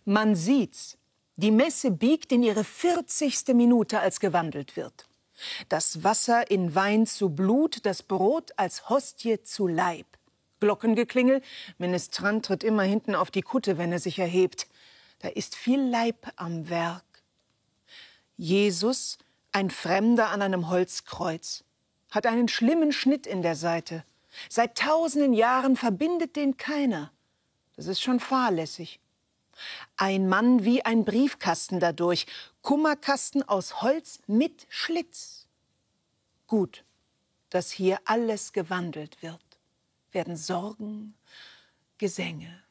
Man sieht's. Die Messe biegt in ihre 40. Minute, als gewandelt wird. Das Wasser in Wein zu Blut, das Brot als Hostie zu Leib. Glockengeklingel, Ministrant tritt immer hinten auf die Kutte, wenn er sich erhebt. Da ist viel Leib am Werk. Jesus, ein Fremder an einem Holzkreuz, hat einen schlimmen Schnitt in der Seite. Seit tausenden Jahren verbindet den keiner. Das ist schon fahrlässig. Ein Mann wie ein Briefkasten dadurch, Kummerkasten aus Holz mit Schlitz. Gut, dass hier alles gewandelt wird, werden Sorgen, Gesänge.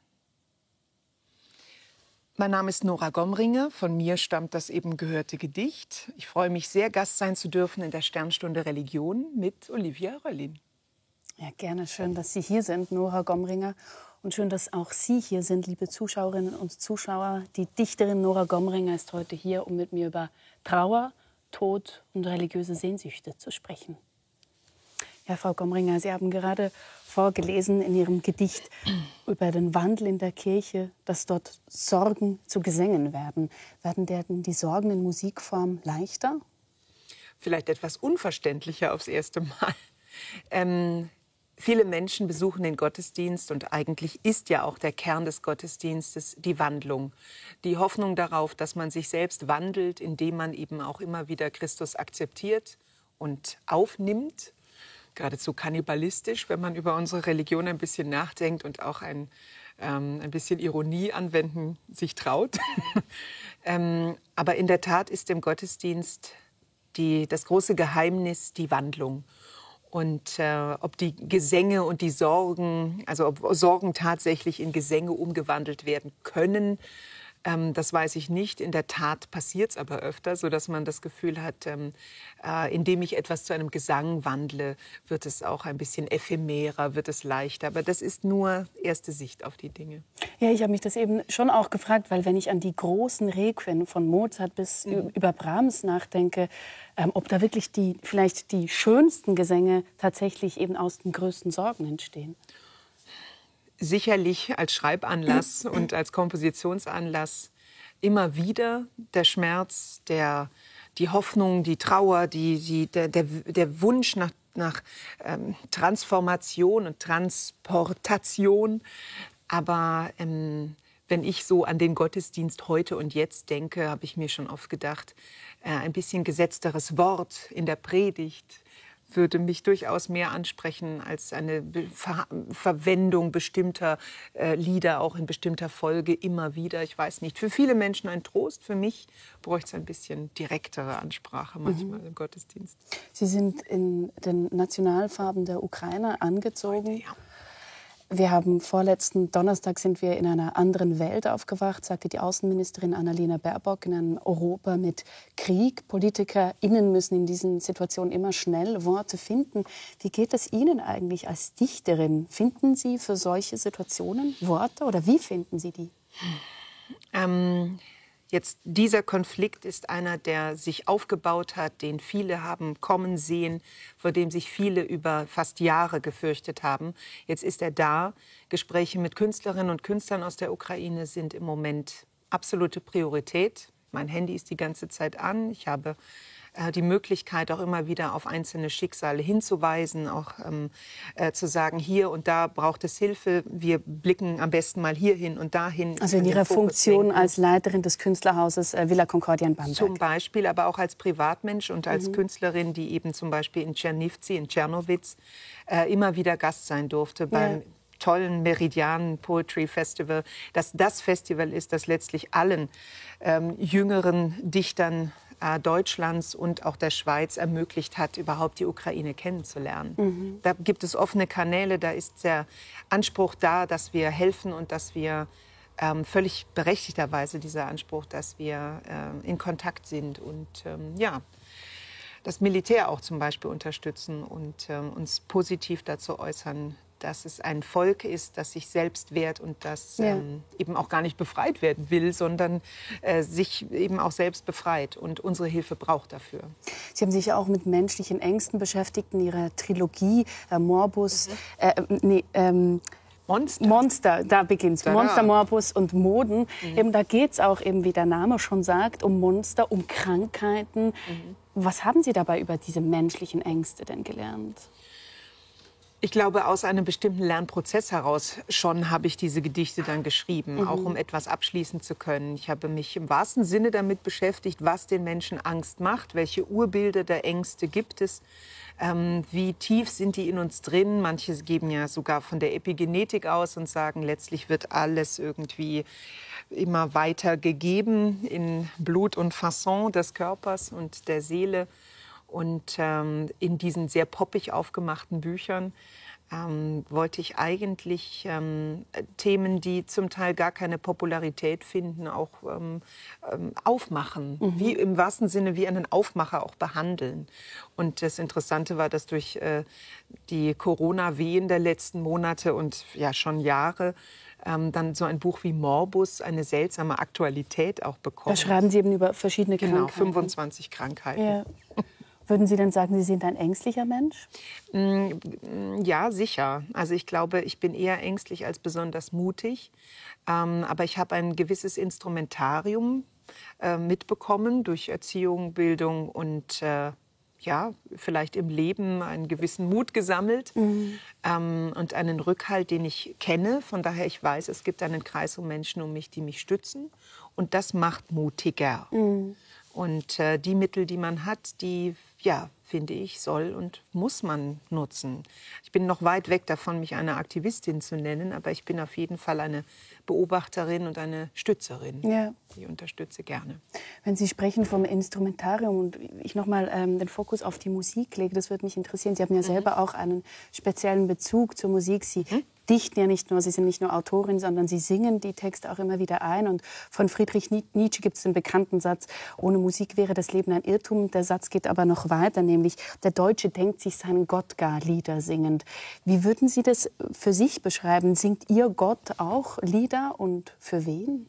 Mein Name ist Nora Gomringer, von mir stammt das eben gehörte Gedicht. Ich freue mich sehr, Gast sein zu dürfen in der Sternstunde Religion mit Olivia Röllin. Ja, gerne. Schön, dass Sie hier sind, Nora Gomringer. Und schön, dass auch Sie hier sind, liebe Zuschauerinnen und Zuschauer. Die Dichterin Nora Gomringer ist heute hier, um mit mir über Trauer, Tod und religiöse Sehnsüchte zu sprechen. Ja, Frau Gomringer, Sie haben gerade vorgelesen in Ihrem Gedicht über den Wandel in der Kirche, dass dort Sorgen zu Gesängen werden. Werden denn die Sorgen in Musikform leichter? Vielleicht etwas unverständlicher aufs erste Mal. Viele Menschen besuchen den Gottesdienst und eigentlich ist ja auch der Kern des Gottesdienstes die Wandlung. Die Hoffnung darauf, dass man sich selbst wandelt, indem man eben auch immer wieder Christus akzeptiert und aufnimmt. Geradezu kannibalistisch, wenn man über unsere Religion ein bisschen nachdenkt und auch ein bisschen Ironie anwenden sich traut. Aber in der Tat ist im Gottesdienst das große Geheimnis die Wandlung. Und ob die Gesänge und die Sorgen, also ob Sorgen tatsächlich in Gesänge umgewandelt werden können, das weiß ich nicht. In der Tat passiert es aber öfter, sodass man das Gefühl hat, indem ich etwas zu einem Gesang wandle, wird es auch ein bisschen ephemerer, wird es leichter. Aber das ist nur erste Sicht auf die Dinge. Ja, ich habe mich das eben schon auch gefragt, weil wenn ich an die großen Requien von Mozart bis über Brahms nachdenke, ob da wirklich vielleicht die schönsten Gesänge tatsächlich eben aus den größten Sorgen entstehen. Sicherlich als Schreibanlass und als Kompositionsanlass immer wieder der Schmerz, die Hoffnung, die Trauer, der Wunsch nach Transformation und Transportation. Aber wenn ich so an den Gottesdienst heute und jetzt denke, habe ich mir schon oft gedacht, ein bisschen gesetzteres Wort in der Predigt würde mich durchaus mehr ansprechen als eine Verwendung bestimmter Lieder, auch in bestimmter Folge immer wieder. Ich weiß nicht, für viele Menschen ein Trost, für mich bräuchte es ein bisschen direktere Ansprache manchmal im Gottesdienst. Sie sind in den Nationalfarben der Ukraine angezogen. Ja. Wir haben vorletzten Donnerstag sind wir in einer anderen Welt aufgewacht, sagte die Außenministerin Annalena Baerbock, in einem Europa mit Krieg. PolitikerInnen müssen in diesen Situationen immer schnell Worte finden. Wie geht es Ihnen eigentlich als Dichterin? Finden Sie für solche Situationen Worte oder wie finden Sie die? Jetzt dieser Konflikt ist einer, der sich aufgebaut hat, den viele haben kommen sehen, vor dem sich viele über fast Jahre gefürchtet haben. Jetzt ist er da. Gespräche mit Künstlerinnen und Künstlern aus der Ukraine sind im Moment absolute Priorität. Mein Handy ist die ganze Zeit an. Ich habe die Möglichkeit, auch immer wieder auf einzelne Schicksale hinzuweisen, auch zu sagen, hier und da braucht es Hilfe. Wir blicken am besten mal hierhin und dahin. Also in Ihrer Funktion als Leiterin des Künstlerhauses Villa Concordia in Bamberg. Zum Beispiel, aber auch als Privatmensch und als Künstlerin, die eben zum Beispiel in Tschernivtsi, in Tschernowitz, immer wieder Gast sein durfte beim tollen Meridian Poetry Festival, dass das Festival ist, das letztlich allen jüngeren Dichtern Deutschlands und auch der Schweiz ermöglicht hat, überhaupt die Ukraine kennenzulernen. Da gibt es offene Kanäle, da ist der Anspruch da, dass wir helfen und dass wir völlig berechtigterweise dieser Anspruch, dass wir in Kontakt sind und das Militär auch zum Beispiel unterstützen und uns positiv dazu äußern, dass es ein Volk ist, das sich selbst wehrt und das eben auch gar nicht befreit werden will, sondern sich eben auch selbst befreit und unsere Hilfe braucht dafür. Sie haben sich ja auch mit menschlichen Ängsten beschäftigt in Ihrer Trilogie Morbus. Monster, da beginnt's. Tada. Monster, Morbus und Moden. Eben, da geht es auch, eben, wie der Name schon sagt, um Monster, um Krankheiten. Was haben Sie dabei über diese menschlichen Ängste denn gelernt? Ich glaube, aus einem bestimmten Lernprozess heraus schon habe ich diese Gedichte dann geschrieben, auch um etwas abschließen zu können. Ich habe mich im wahrsten Sinne damit beschäftigt, was den Menschen Angst macht, welche Urbilder der Ängste gibt es, wie tief sind die in uns drin. Manche geben ja sogar von der Epigenetik aus und sagen, letztlich wird alles irgendwie immer weiter gegeben in Blut und Fasson des Körpers und der Seele. Und in diesen sehr poppig aufgemachten Büchern wollte ich eigentlich Themen, die zum Teil gar keine Popularität finden, auch aufmachen. Wie im wahrsten Sinne wie einen Aufmacher auch behandeln. Und das Interessante war, dass durch die Corona-Wehen der letzten Monate und ja schon Jahre dann so ein Buch wie Morbus eine seltsame Aktualität auch bekommt. Da schreiben Sie eben über verschiedene Genau, Krankheiten. 25 Krankheiten. Ja. Würden Sie denn sagen, Sie sind ein ängstlicher Mensch? Ja, sicher. Also ich glaube, ich bin eher ängstlich als besonders mutig. Aber ich habe ein gewisses Instrumentarium mitbekommen durch Erziehung, Bildung und ja, vielleicht im Leben einen gewissen Mut gesammelt und einen Rückhalt, den ich kenne. Von daher, ich weiß, es gibt einen Kreis um Menschen um mich, die mich stützen. Und das macht mutiger. Und die Mittel, die man hat, die, ja, finde ich, soll und muss man nutzen. Ich bin noch weit weg davon, mich eine Aktivistin zu nennen, aber ich bin auf jeden Fall eine Beobachterin und eine Stützerin. Ja. Ich unterstütze gerne. Wenn Sie sprechen vom Instrumentarium und ich nochmal den Fokus auf die Musik lege, das würde mich interessieren. Sie haben ja selber auch einen speziellen Bezug zur Musik. Sie dichten ja nicht nur, Sie sind nicht nur Autorin, sondern Sie singen die Texte auch immer wieder ein. Und von Friedrich Nietzsche gibt es den bekannten Satz, ohne Musik wäre das Leben ein Irrtum. Der Satz geht aber noch weiter, nämlich der Deutsche denkt sich seinen Gott gar Lieder singend. Wie würden Sie das für sich beschreiben? Singt Ihr Gott auch Lieder und für wen?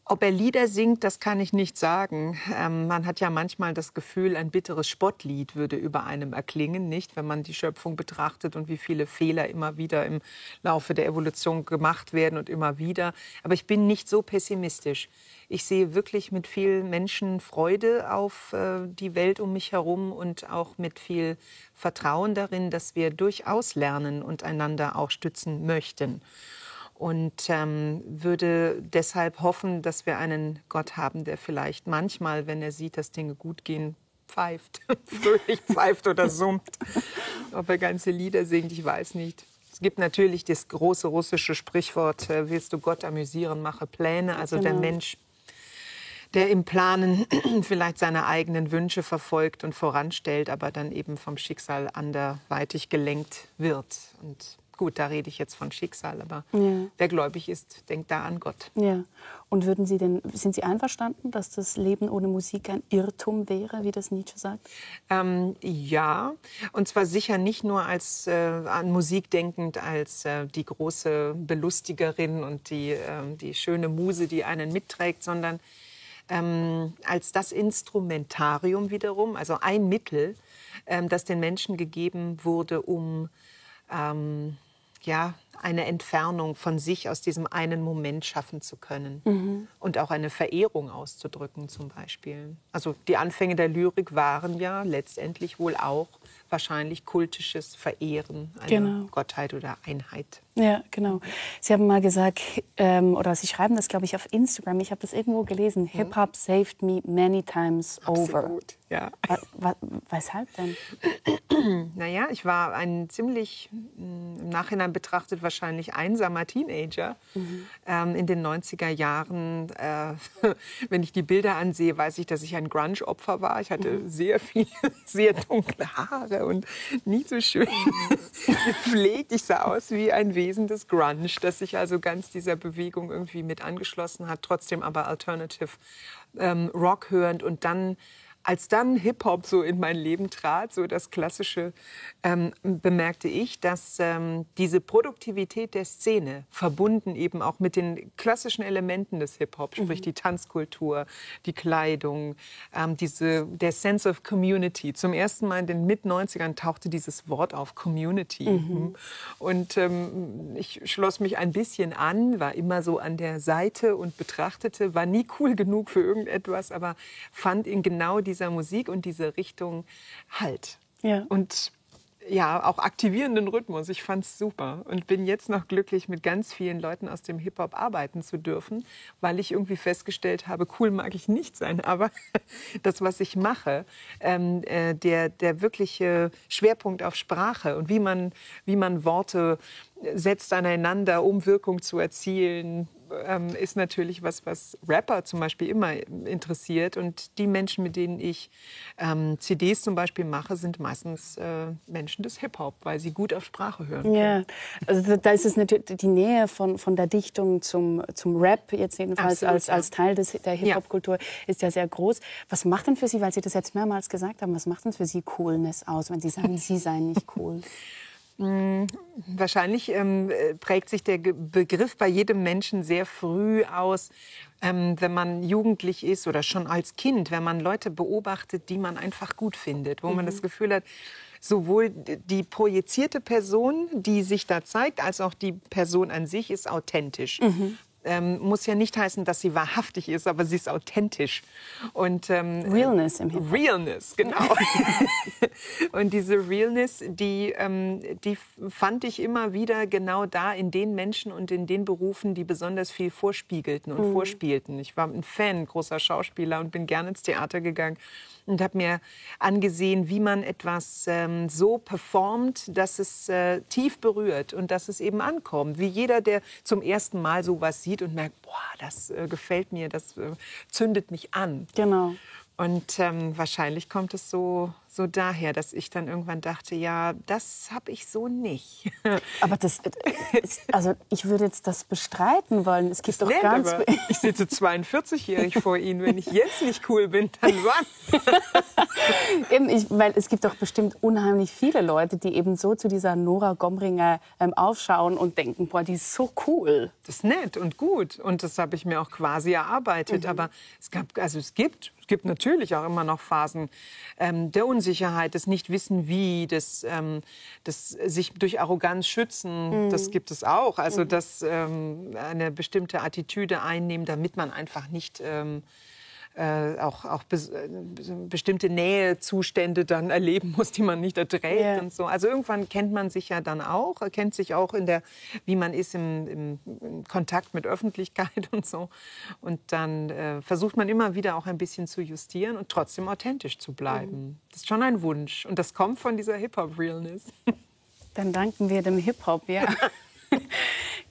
Ob er Lieder singt, das kann ich nicht sagen. Man hat ja manchmal das Gefühl, ein bitteres Spottlied würde über einem erklingen, nicht? Wenn man die Schöpfung betrachtet und wie viele Fehler immer wieder im Laufe der Evolution gemacht werden und immer wieder. Aber ich bin nicht so pessimistisch. Ich sehe wirklich mit viel Menschenfreude auf die Welt um mich herum und auch mit viel Vertrauen darin, dass wir durchaus lernen und einander auch stützen möchten. Und würde deshalb hoffen, dass wir einen Gott haben, der vielleicht manchmal, wenn er sieht, dass Dinge gut gehen, pfeift, fröhlich pfeift oder summt. Ob er ganze Lieder singt, ich weiß nicht. Es gibt natürlich das große russische Sprichwort, willst du Gott amüsieren, mache Pläne. Also der Mensch, der im Planen vielleicht seine eigenen Wünsche verfolgt und voranstellt, aber dann eben vom Schicksal anderweitig gelenkt wird. Und gut, da rede ich jetzt von Schicksal, aber wer gläubig ist, denkt da an Gott. Ja. Und sind Sie einverstanden, dass das Leben ohne Musik ein Irrtum wäre, wie das Nietzsche sagt? Ja, und zwar sicher nicht nur als an Musik denkend als die große Belustigerin und die schöne Muse, die einen mitträgt, sondern als das Instrumentarium wiederum, also ein Mittel, das den Menschen gegeben wurde, um ja, eine Entfernung von sich aus diesem einen Moment schaffen zu können. Und auch eine Verehrung auszudrücken zum Beispiel. Also die Anfänge der Lyrik waren ja letztendlich wohl auch wahrscheinlich kultisches Verehren einer Gottheit oder Einheit. Ja, genau. Sie haben mal gesagt, oder Sie schreiben das, glaube ich, auf Instagram, ich habe das irgendwo gelesen, Hip-Hop saved me many times over. Absolut, ja. Weshalb denn? Naja, ich war ein ziemlich, im Nachhinein betrachtet, wahrscheinlich einsamer Teenager in den 90er Jahren. Wenn ich die Bilder ansehe, weiß ich, dass ich ein Grunge-Opfer war. Ich hatte sehr viele, sehr dunkle Haare und nie so schön gepflegt. Ich sah aus wie ein Wesen des Grunge, das sich also ganz dieser Bewegung irgendwie mit angeschlossen hat, trotzdem aber Alternative Rock hörend und dann als dann Hip-Hop so in mein Leben trat, so das Klassische, bemerkte ich, dass diese Produktivität der Szene, verbunden eben auch mit den klassischen Elementen des Hip-Hop, sprich die Tanzkultur, die Kleidung, der Sense of Community. Zum ersten Mal in den Mit-90ern tauchte dieses Wort auf, Community. Und ich schloss mich ein bisschen an, war immer so an der Seite und betrachtete, war nie cool genug für irgendetwas, aber fand in genau dieser Musik und dieser Richtung Halt. Ja. Und ja, auch aktivierenden Rhythmus. Ich fand's super und bin jetzt noch glücklich, mit ganz vielen Leuten aus dem Hip-Hop arbeiten zu dürfen, weil ich irgendwie festgestellt habe, cool mag ich nicht sein, aber das, was ich mache, der wirkliche Schwerpunkt auf Sprache und wie man Worte setzt aneinander, um Wirkung zu erzielen, ist natürlich was Rapper zum Beispiel immer interessiert. Und die Menschen, mit denen ich CDs zum Beispiel mache, sind meistens Menschen des Hip-Hop, weil sie gut auf Sprache hören. Ja, also da ist es natürlich die Nähe von der Dichtung zum Rap, jetzt jedenfalls Absolut, als Teil der Hip-Hop-Kultur, ist ja sehr groß. Was macht denn für Sie, weil Sie das jetzt mehrmals gesagt haben, was macht denn für Sie Coolness aus, wenn Sie sagen, Sie seien nicht cool? Wahrscheinlich prägt sich der Begriff bei jedem Menschen sehr früh aus, wenn man jugendlich ist oder schon als Kind, wenn man Leute beobachtet, die man einfach gut findet, wo man das Gefühl hat, sowohl die projizierte Person, die sich da zeigt, als auch die Person an sich ist authentisch. Muss ja nicht heißen, dass sie wahrhaftig ist, aber sie ist authentisch. Und, Realness im Hip-Hop. Realness, genau. Und diese Realness, die fand ich immer wieder genau da in den Menschen und in den Berufen, die besonders viel vorspiegelten und vorspielten. Ich war ein Fan, großer Schauspieler und bin gerne ins Theater gegangen und habe mir angesehen, wie man etwas so performt, dass es tief berührt und dass es eben ankommt. Wie jeder, der zum ersten Mal sowas sieht und merkt, boah, das gefällt mir, das zündet mich an. Genau. Und wahrscheinlich kommt es so daher, dass ich dann irgendwann dachte, ja, das habe ich so nicht. Aber also ich würde jetzt das bestreiten wollen. Es gibt doch Nett, ganz... aber ich sitze 42-jährig vor Ihnen. Wenn ich jetzt nicht cool bin, dann wann? Weil es gibt doch bestimmt unheimlich viele Leute, die eben so zu dieser Nora Gomringer aufschauen und denken, boah, die ist so cool. Das ist nett und gut. Und das habe ich mir auch quasi erarbeitet. Aber es gibt natürlich auch immer noch Phasen der Unsicherheit, des Nichtwissen wie, des sich durch Arroganz schützen. Das gibt es auch. Also das eine bestimmte Attitüde einnehmen, damit man einfach nicht bestimmte Nähezustände dann erleben muss, die man nicht erträgt und so. Also irgendwann kennt man sich ja dann auch, kennt sich auch wie man ist im Kontakt mit Öffentlichkeit und so. Und dann versucht man immer wieder auch ein bisschen zu justieren und trotzdem authentisch zu bleiben. Das ist schon ein Wunsch und das kommt von dieser Hip-Hop-Realness. Dann danken wir dem Hip-Hop, ja.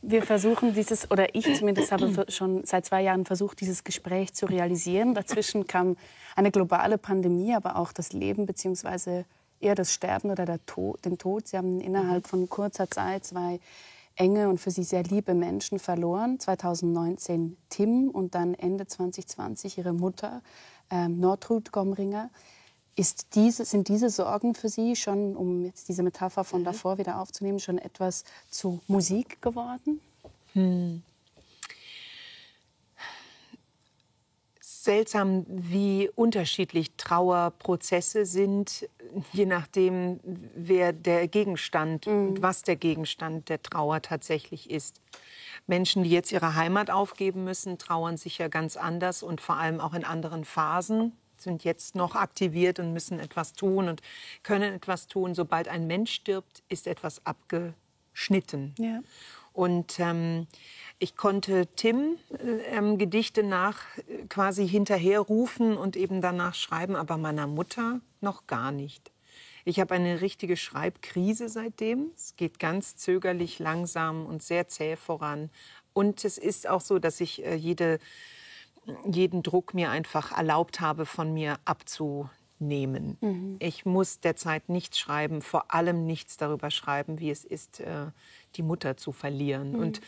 Wir versuchen ich zumindest habe schon seit 2 Jahren versucht, dieses Gespräch zu realisieren. Dazwischen kam eine globale Pandemie, aber auch das Leben bzw. eher das Sterben oder den Tod. Sie haben innerhalb von kurzer Zeit 2 enge und für Sie sehr liebe Menschen verloren. 2019 Tim und dann Ende 2020 Ihre Mutter, Nortrud Gomringer. Sind diese Sorgen für Sie schon, um jetzt diese Metapher von davor wieder aufzunehmen, schon etwas zu Musik geworden? Seltsam, wie unterschiedlich Trauerprozesse sind, je nachdem, wer der Gegenstand und was der Gegenstand der Trauer tatsächlich ist. Menschen, die jetzt ihre Heimat aufgeben müssen, trauern sicher ganz anders und vor allem auch in anderen Phasen, sind jetzt noch aktiviert und müssen etwas tun und können etwas tun. Sobald ein Mensch stirbt, ist etwas abgeschnitten. Ja. Und ich konnte Tim Gedichte quasi hinterherrufen und eben danach schreiben, aber meiner Mutter noch gar nicht. Ich habe eine richtige Schreibkrise seitdem. Es geht ganz zögerlich, langsam und sehr zäh voran. Und es ist auch so, dass ich jeden Druck mir einfach erlaubt habe, von mir abzunehmen. Ich muss derzeit nichts schreiben, vor allem nichts darüber schreiben, wie es ist, die Mutter zu verlieren. Und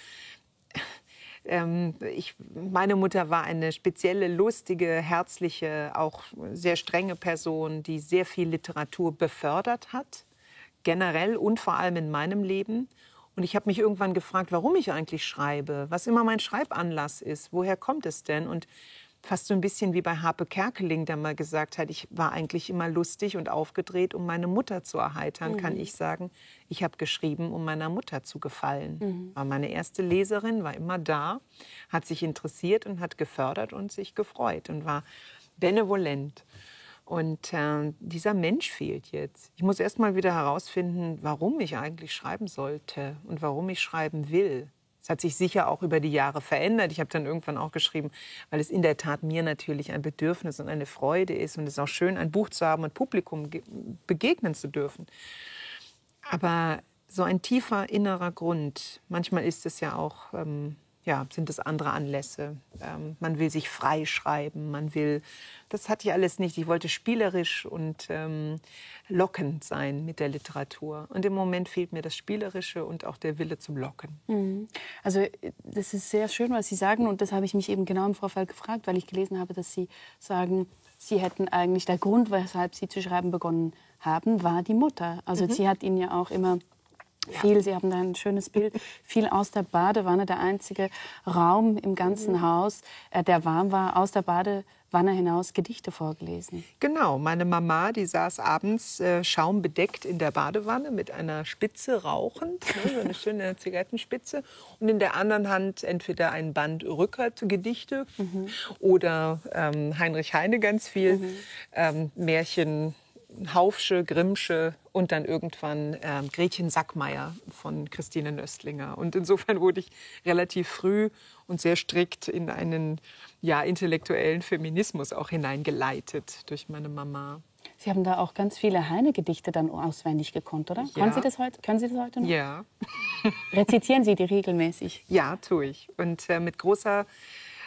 Meine Mutter war eine spezielle, lustige, herzliche, auch sehr strenge Person, die sehr viel Literatur befördert hat, generell und vor allem in meinem Leben. Und ich habe mich irgendwann gefragt, warum ich eigentlich schreibe, was immer mein Schreibanlass ist, woher kommt es denn? Und fast so ein bisschen wie bei Harpe Kerkeling, der mal gesagt hat, ich war eigentlich immer lustig und aufgedreht, um meine Mutter zu erheitern, kann ich sagen, ich habe geschrieben, um meiner Mutter zu gefallen. War meine erste Leserin, war immer da, hat sich interessiert und hat gefördert und sich gefreut und war benevolent. Und dieser Mensch fehlt jetzt. Ich muss erst mal wieder herausfinden, warum ich eigentlich schreiben sollte und warum ich schreiben will. Es hat sich sicher auch über die Jahre verändert. Ich habe dann irgendwann auch geschrieben, weil es in der Tat mir natürlich ein Bedürfnis und eine Freude ist. Und es ist auch schön, ein Buch zu haben und Publikum begegnen zu dürfen. Aber so ein tiefer innerer Grund, manchmal ist es ja auch, sind es andere Anlässe. Man will sich freischreiben, das hatte ich alles nicht. Ich wollte spielerisch und lockend sein mit der Literatur. Und im Moment fehlt mir das Spielerische und auch der Wille zum Locken. Also das ist sehr schön, was Sie sagen. Und das habe ich mich eben genau im Vorfeld gefragt, weil ich gelesen habe, dass Sie sagen, Sie hätten eigentlich, der Grund, weshalb Sie zu schreiben begonnen haben, war die Mutter. Also sie hat Ihnen ja auch immer viel, Sie haben da ein schönes Bild, viel aus der Badewanne, der einzige Raum im ganzen Haus, der warm war, aus der Badewanne hinaus Gedichte vorgelesen. Genau, meine Mama, die saß abends schaumbedeckt in der Badewanne mit einer Spitze rauchend, so eine schöne Zigarettenspitze, und in der anderen Hand entweder ein Band Rückert-Gedichte oder Heinrich Heine ganz viel, Märchen, Haufsche, Grimmsche und dann irgendwann Gretchen Sackmeier von Christine Nöstlinger. Und insofern wurde ich relativ früh und sehr strikt in einen intellektuellen Feminismus auch hineingeleitet durch meine Mama. Sie haben da auch ganz viele Heine-Gedichte dann auswendig gekonnt, oder? Ja. Können Sie das heute noch? Ja. Rezitieren Sie die regelmäßig? Ja, tue ich. Und mit großer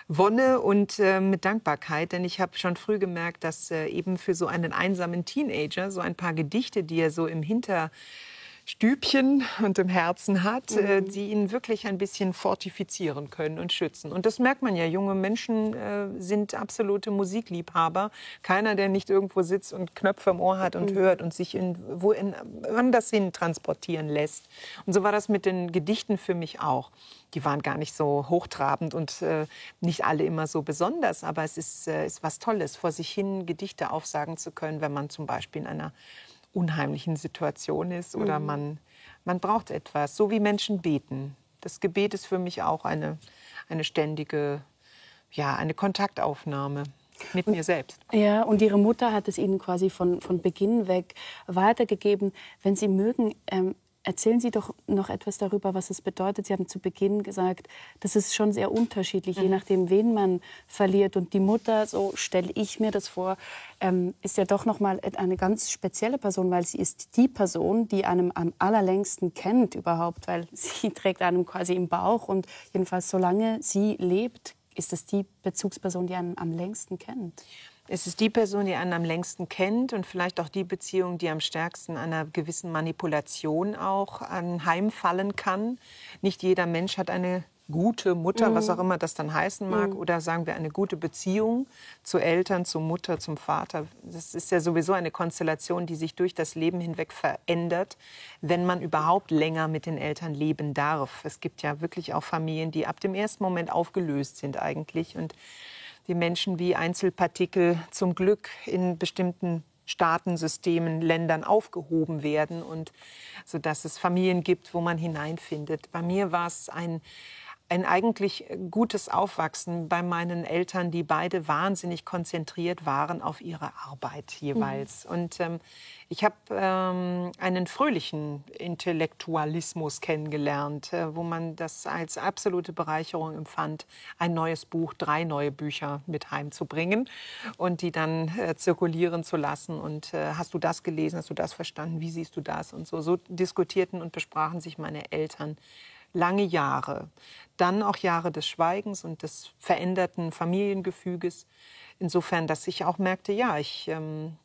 Wonne und mit Dankbarkeit, denn ich habe schon früh gemerkt, dass eben für so einen einsamen Teenager so ein paar Gedichte, die er so im Hinterstübchen und im Herzen hat, die ihn wirklich ein bisschen fortifizieren können und schützen. Und das merkt man ja, junge Menschen sind absolute Musikliebhaber. Keiner, der nicht irgendwo sitzt und Knöpfe im Ohr hat und hört und sich woanders hin transportieren lässt. Und so war das mit den Gedichten für mich auch. Die waren gar nicht so hochtrabend und nicht alle immer so besonders. Aber es ist was Tolles, vor sich hin Gedichte aufsagen zu können, wenn man zum Beispiel in einer unheimlichen Situation ist oder man braucht etwas. So wie Menschen beten. Das Gebet ist für mich auch eine ständige, eine Kontaktaufnahme mit mir selbst. Ja, und Ihre Mutter hat es Ihnen quasi von Beginn weg weitergegeben. Wenn Sie mögen, erzählen Sie doch noch etwas darüber, was es bedeutet. Sie haben zu Beginn gesagt, das ist schon sehr unterschiedlich, je nachdem, wen man verliert. Und die Mutter, so stelle ich mir das vor, ist ja doch noch mal eine ganz spezielle Person, weil sie ist die Person, die einem am allerlängsten kennt überhaupt, weil sie trägt einem quasi im Bauch. Und jedenfalls, solange sie lebt, ist es die Bezugsperson, die einen am längsten kennt. Es ist die Person, die einen am längsten kennt und vielleicht auch die Beziehung, die am stärksten einer gewissen Manipulation auch anheimfallen kann. Nicht jeder Mensch hat eine gute Mutter, was auch immer das dann heißen mag, oder sagen wir eine gute Beziehung zu Eltern, zu Mutter, zum Vater. Das ist ja sowieso eine Konstellation, die sich durch das Leben hinweg verändert, wenn man überhaupt länger mit den Eltern leben darf. Es gibt ja wirklich auch Familien, die ab dem ersten Moment aufgelöst sind eigentlich und die Menschen wie Einzelpartikel zum Glück in bestimmten Staaten, Systemen, Ländern aufgehoben werden und sodass es Familien gibt, wo man hineinfindet. Bei mir war es ein eigentlich gutes Aufwachsen bei meinen Eltern, die beide wahnsinnig konzentriert waren auf ihre Arbeit jeweils. Und ich habe einen fröhlichen Intellektualismus kennengelernt, wo man das als absolute Bereicherung empfand, ein neues Buch, 3 neue Bücher mit heimzubringen und die dann zirkulieren zu lassen. Und hast du das gelesen, hast du das verstanden, wie siehst du das? Und so diskutierten und besprachen sich meine Eltern lange Jahre. Dann auch Jahre des Schweigens und des veränderten Familiengefüges. Insofern, dass ich auch merkte, ja,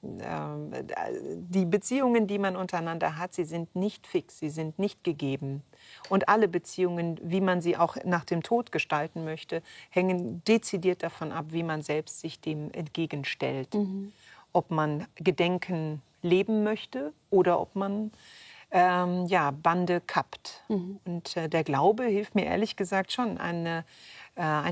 die Beziehungen, die man untereinander hat, sie sind nicht fix, sie sind nicht gegeben. Und alle Beziehungen, wie man sie auch nach dem Tod gestalten möchte, hängen dezidiert davon ab, wie man selbst sich dem entgegenstellt. Ob man Gedenken leben möchte oder ob man Bande kappt. Und der Glaube hilft mir ehrlich gesagt schon, ein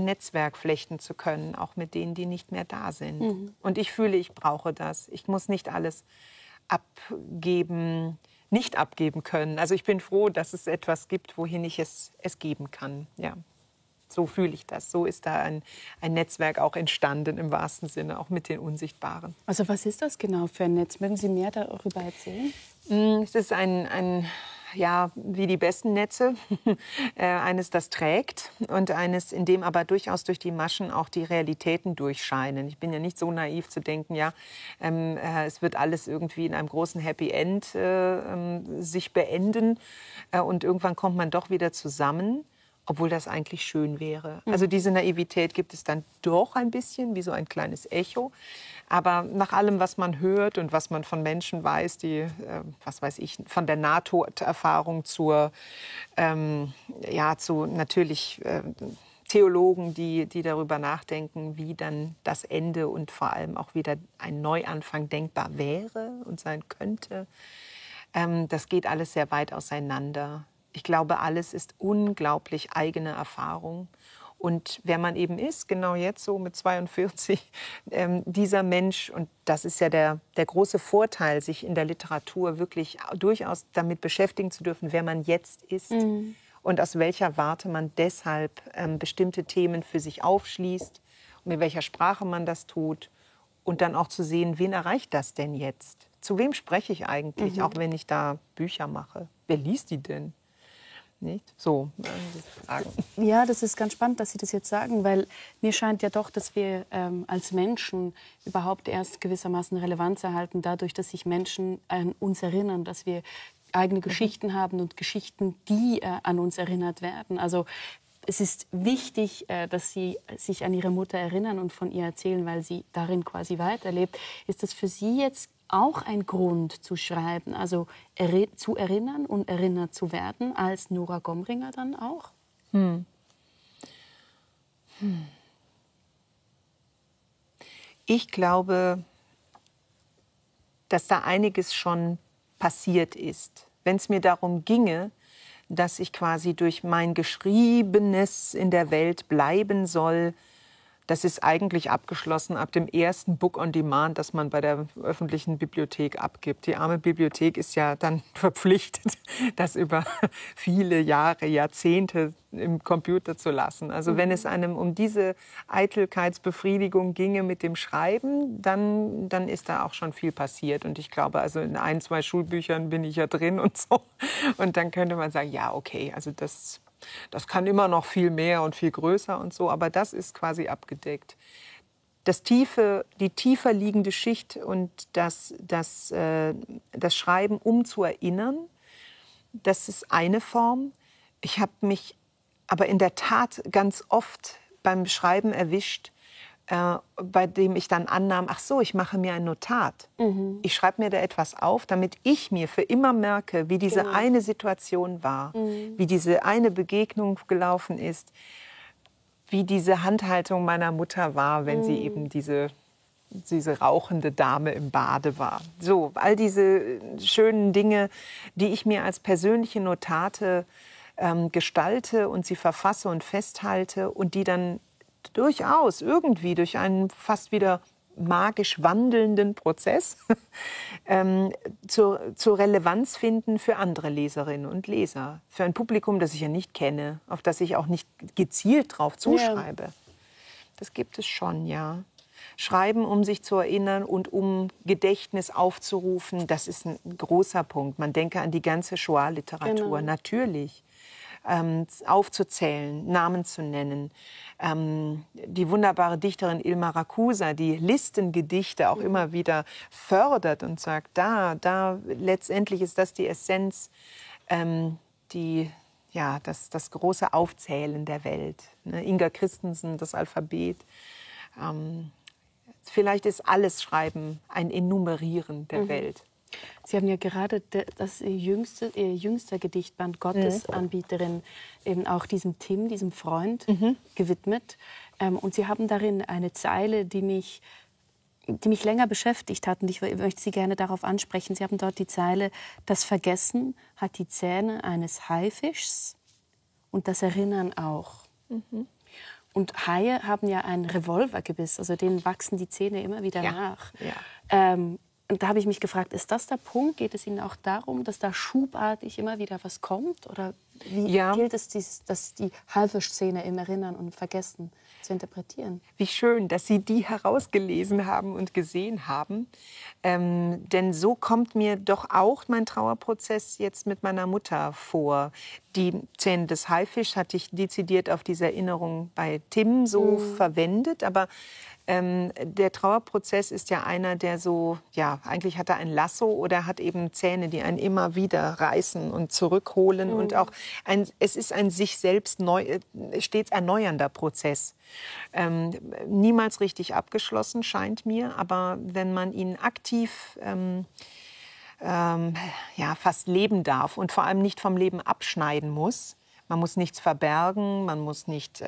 Netzwerk flechten zu können, auch mit denen, die nicht mehr da sind. Und ich fühle, ich brauche das. Ich muss nicht alles nicht abgeben können. Also ich bin froh, dass es etwas gibt, wohin ich es geben kann. Ja. So fühle ich das. So ist da ein Netzwerk auch entstanden, im wahrsten Sinne, auch mit den Unsichtbaren. Also was ist das genau für ein Netz? Mögen Sie mehr darüber erzählen? Es ist wie die besten Netze, eines, das trägt und eines, in dem aber durchaus durch die Maschen auch die Realitäten durchscheinen. Ich bin ja nicht so naiv zu denken, es wird alles irgendwie in einem großen Happy End sich beenden und irgendwann kommt man doch wieder zusammen. Obwohl das eigentlich schön wäre. Also diese Naivität gibt es dann doch ein bisschen, wie so ein kleines Echo. Aber nach allem, was man hört und was man von Menschen weiß, die, von der NATO-Erfahrung zu natürlich Theologen, die darüber nachdenken, wie dann das Ende und vor allem auch wieder ein Neuanfang denkbar wäre und sein könnte. Das geht alles sehr weit auseinander. Ich glaube, alles ist unglaublich eigene Erfahrung. Und wer man eben ist, genau jetzt so mit 42, dieser Mensch, und das ist ja der große Vorteil, sich in der Literatur wirklich durchaus damit beschäftigen zu dürfen, wer man jetzt ist und aus welcher Warte man deshalb bestimmte Themen für sich aufschließt und mit welcher Sprache man das tut. Und dann auch zu sehen, wen erreicht das denn jetzt? Zu wem spreche ich eigentlich, auch wenn ich da Bücher mache? Wer liest die denn? Nicht? So, diese Fragen. Ja, das ist ganz spannend, dass Sie das jetzt sagen, weil mir scheint ja doch, dass wir als Menschen überhaupt erst gewissermaßen Relevanz erhalten, dadurch, dass sich Menschen an uns erinnern, dass wir eigene Geschichten haben und Geschichten, die an uns erinnert werden. Also es ist wichtig, dass Sie sich an Ihre Mutter erinnern und von ihr erzählen, weil sie darin quasi weiterlebt. Ist das für Sie jetzt auch ein Grund zu schreiben, also zu erinnern und erinnert zu werden, als Nora Gomringer dann auch? Ich glaube, dass da einiges schon passiert ist. Wenn es mir darum ginge, dass ich quasi durch mein Geschriebenes in der Welt bleiben soll, das ist eigentlich abgeschlossen ab dem ersten Book on Demand, das man bei der öffentlichen Bibliothek abgibt. Die arme Bibliothek ist ja dann verpflichtet, das über viele Jahre, Jahrzehnte im Computer zu lassen. Also wenn es einem um diese Eitelkeitsbefriedigung ginge mit dem Schreiben, dann ist da auch schon viel passiert. Und ich glaube, also in 1, 2 Schulbüchern bin ich ja drin und so. Und dann könnte man sagen, ja, okay, also das kann immer noch viel mehr und viel größer und so, aber das ist quasi abgedeckt. Die tiefer liegende Schicht und das Schreiben, um zu erinnern, das ist eine Form. Ich habe mich aber in der Tat ganz oft beim Schreiben erwischt, bei dem ich dann annahm, ach so, ich mache mir ein Notat. Ich schreibe mir da etwas auf, damit ich mir für immer merke, wie diese eine Situation war, wie diese eine Begegnung gelaufen ist, wie diese Handhaltung meiner Mutter war, wenn sie eben diese rauchende Dame im Bade war. So, all diese schönen Dinge, die ich mir als persönliche Notate gestalte und sie verfasse und festhalte und die dann durchaus irgendwie durch einen fast wieder magisch wandelnden Prozess zur Relevanz finden für andere Leserinnen und Leser. Für ein Publikum, das ich ja nicht kenne, auf das ich auch nicht gezielt drauf zuschreibe. Ja. Das gibt es schon, ja. Schreiben, um sich zu erinnern und um Gedächtnis aufzurufen, das ist ein großer Punkt. Man denke an die ganze Shoah-Literatur, natürlich. Aufzuzählen, Namen zu nennen. Die wunderbare Dichterin Ilma Rakusa, die Listengedichte auch immer wieder fördert und sagt, da letztendlich ist das die Essenz, das große Aufzählen der Welt. Ne? Inga Christensen, das Alphabet. vielleicht ist alles Schreiben ein Enumerieren der Welt. Sie haben ja gerade das Ihr jüngster Gedichtband Gottesanbieterin eben auch diesem Tim, diesem Freund, gewidmet. Und Sie haben darin eine Zeile, die mich länger beschäftigt hat. Und ich möchte Sie gerne darauf ansprechen. Sie haben dort die Zeile: Das Vergessen hat die Zähne eines Haifischs und das Erinnern auch. Und Haie haben ja ein Revolvergebiss, also denen wachsen die Zähne immer wieder nach. Ja. Und da habe ich mich gefragt, ist das der Punkt? Geht es Ihnen auch darum, dass da schubartig immer wieder was kommt? Oder wie gilt es, dass die Haifischszene im Erinnern und Vergessen zu interpretieren? Wie schön, dass Sie die herausgelesen haben und gesehen haben. Denn so kommt mir doch auch mein Trauerprozess jetzt mit meiner Mutter vor. Die Zähne des Haifischs hatte ich dezidiert auf diese Erinnerung bei Tim so verwendet. Aber der Trauerprozess ist ja einer, der so, ja, eigentlich hat er ein Lasso oder hat eben Zähne, die einen immer wieder reißen und zurückholen. Und auch es ist ein sich selbst stets erneuernder Prozess. Niemals richtig abgeschlossen, scheint mir. Aber wenn man ihn aktiv fast leben darf und vor allem nicht vom Leben abschneiden muss, man muss nichts verbergen, man muss nicht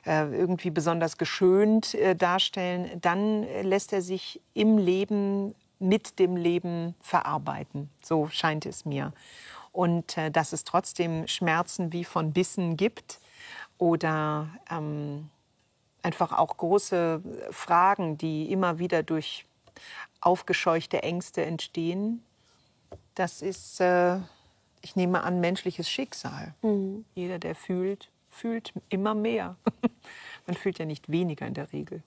irgendwie besonders geschönt darstellen. Dann lässt er sich im Leben, mit dem Leben verarbeiten. So scheint es mir. Und dass es trotzdem Schmerzen wie von Bissen gibt oder einfach auch große Fragen, die immer wieder durch aufgescheuchte Ängste entstehen, das ist... ich nehme an, menschliches Schicksal. Jeder, der fühlt, fühlt immer mehr. Man fühlt ja nicht weniger in der Regel.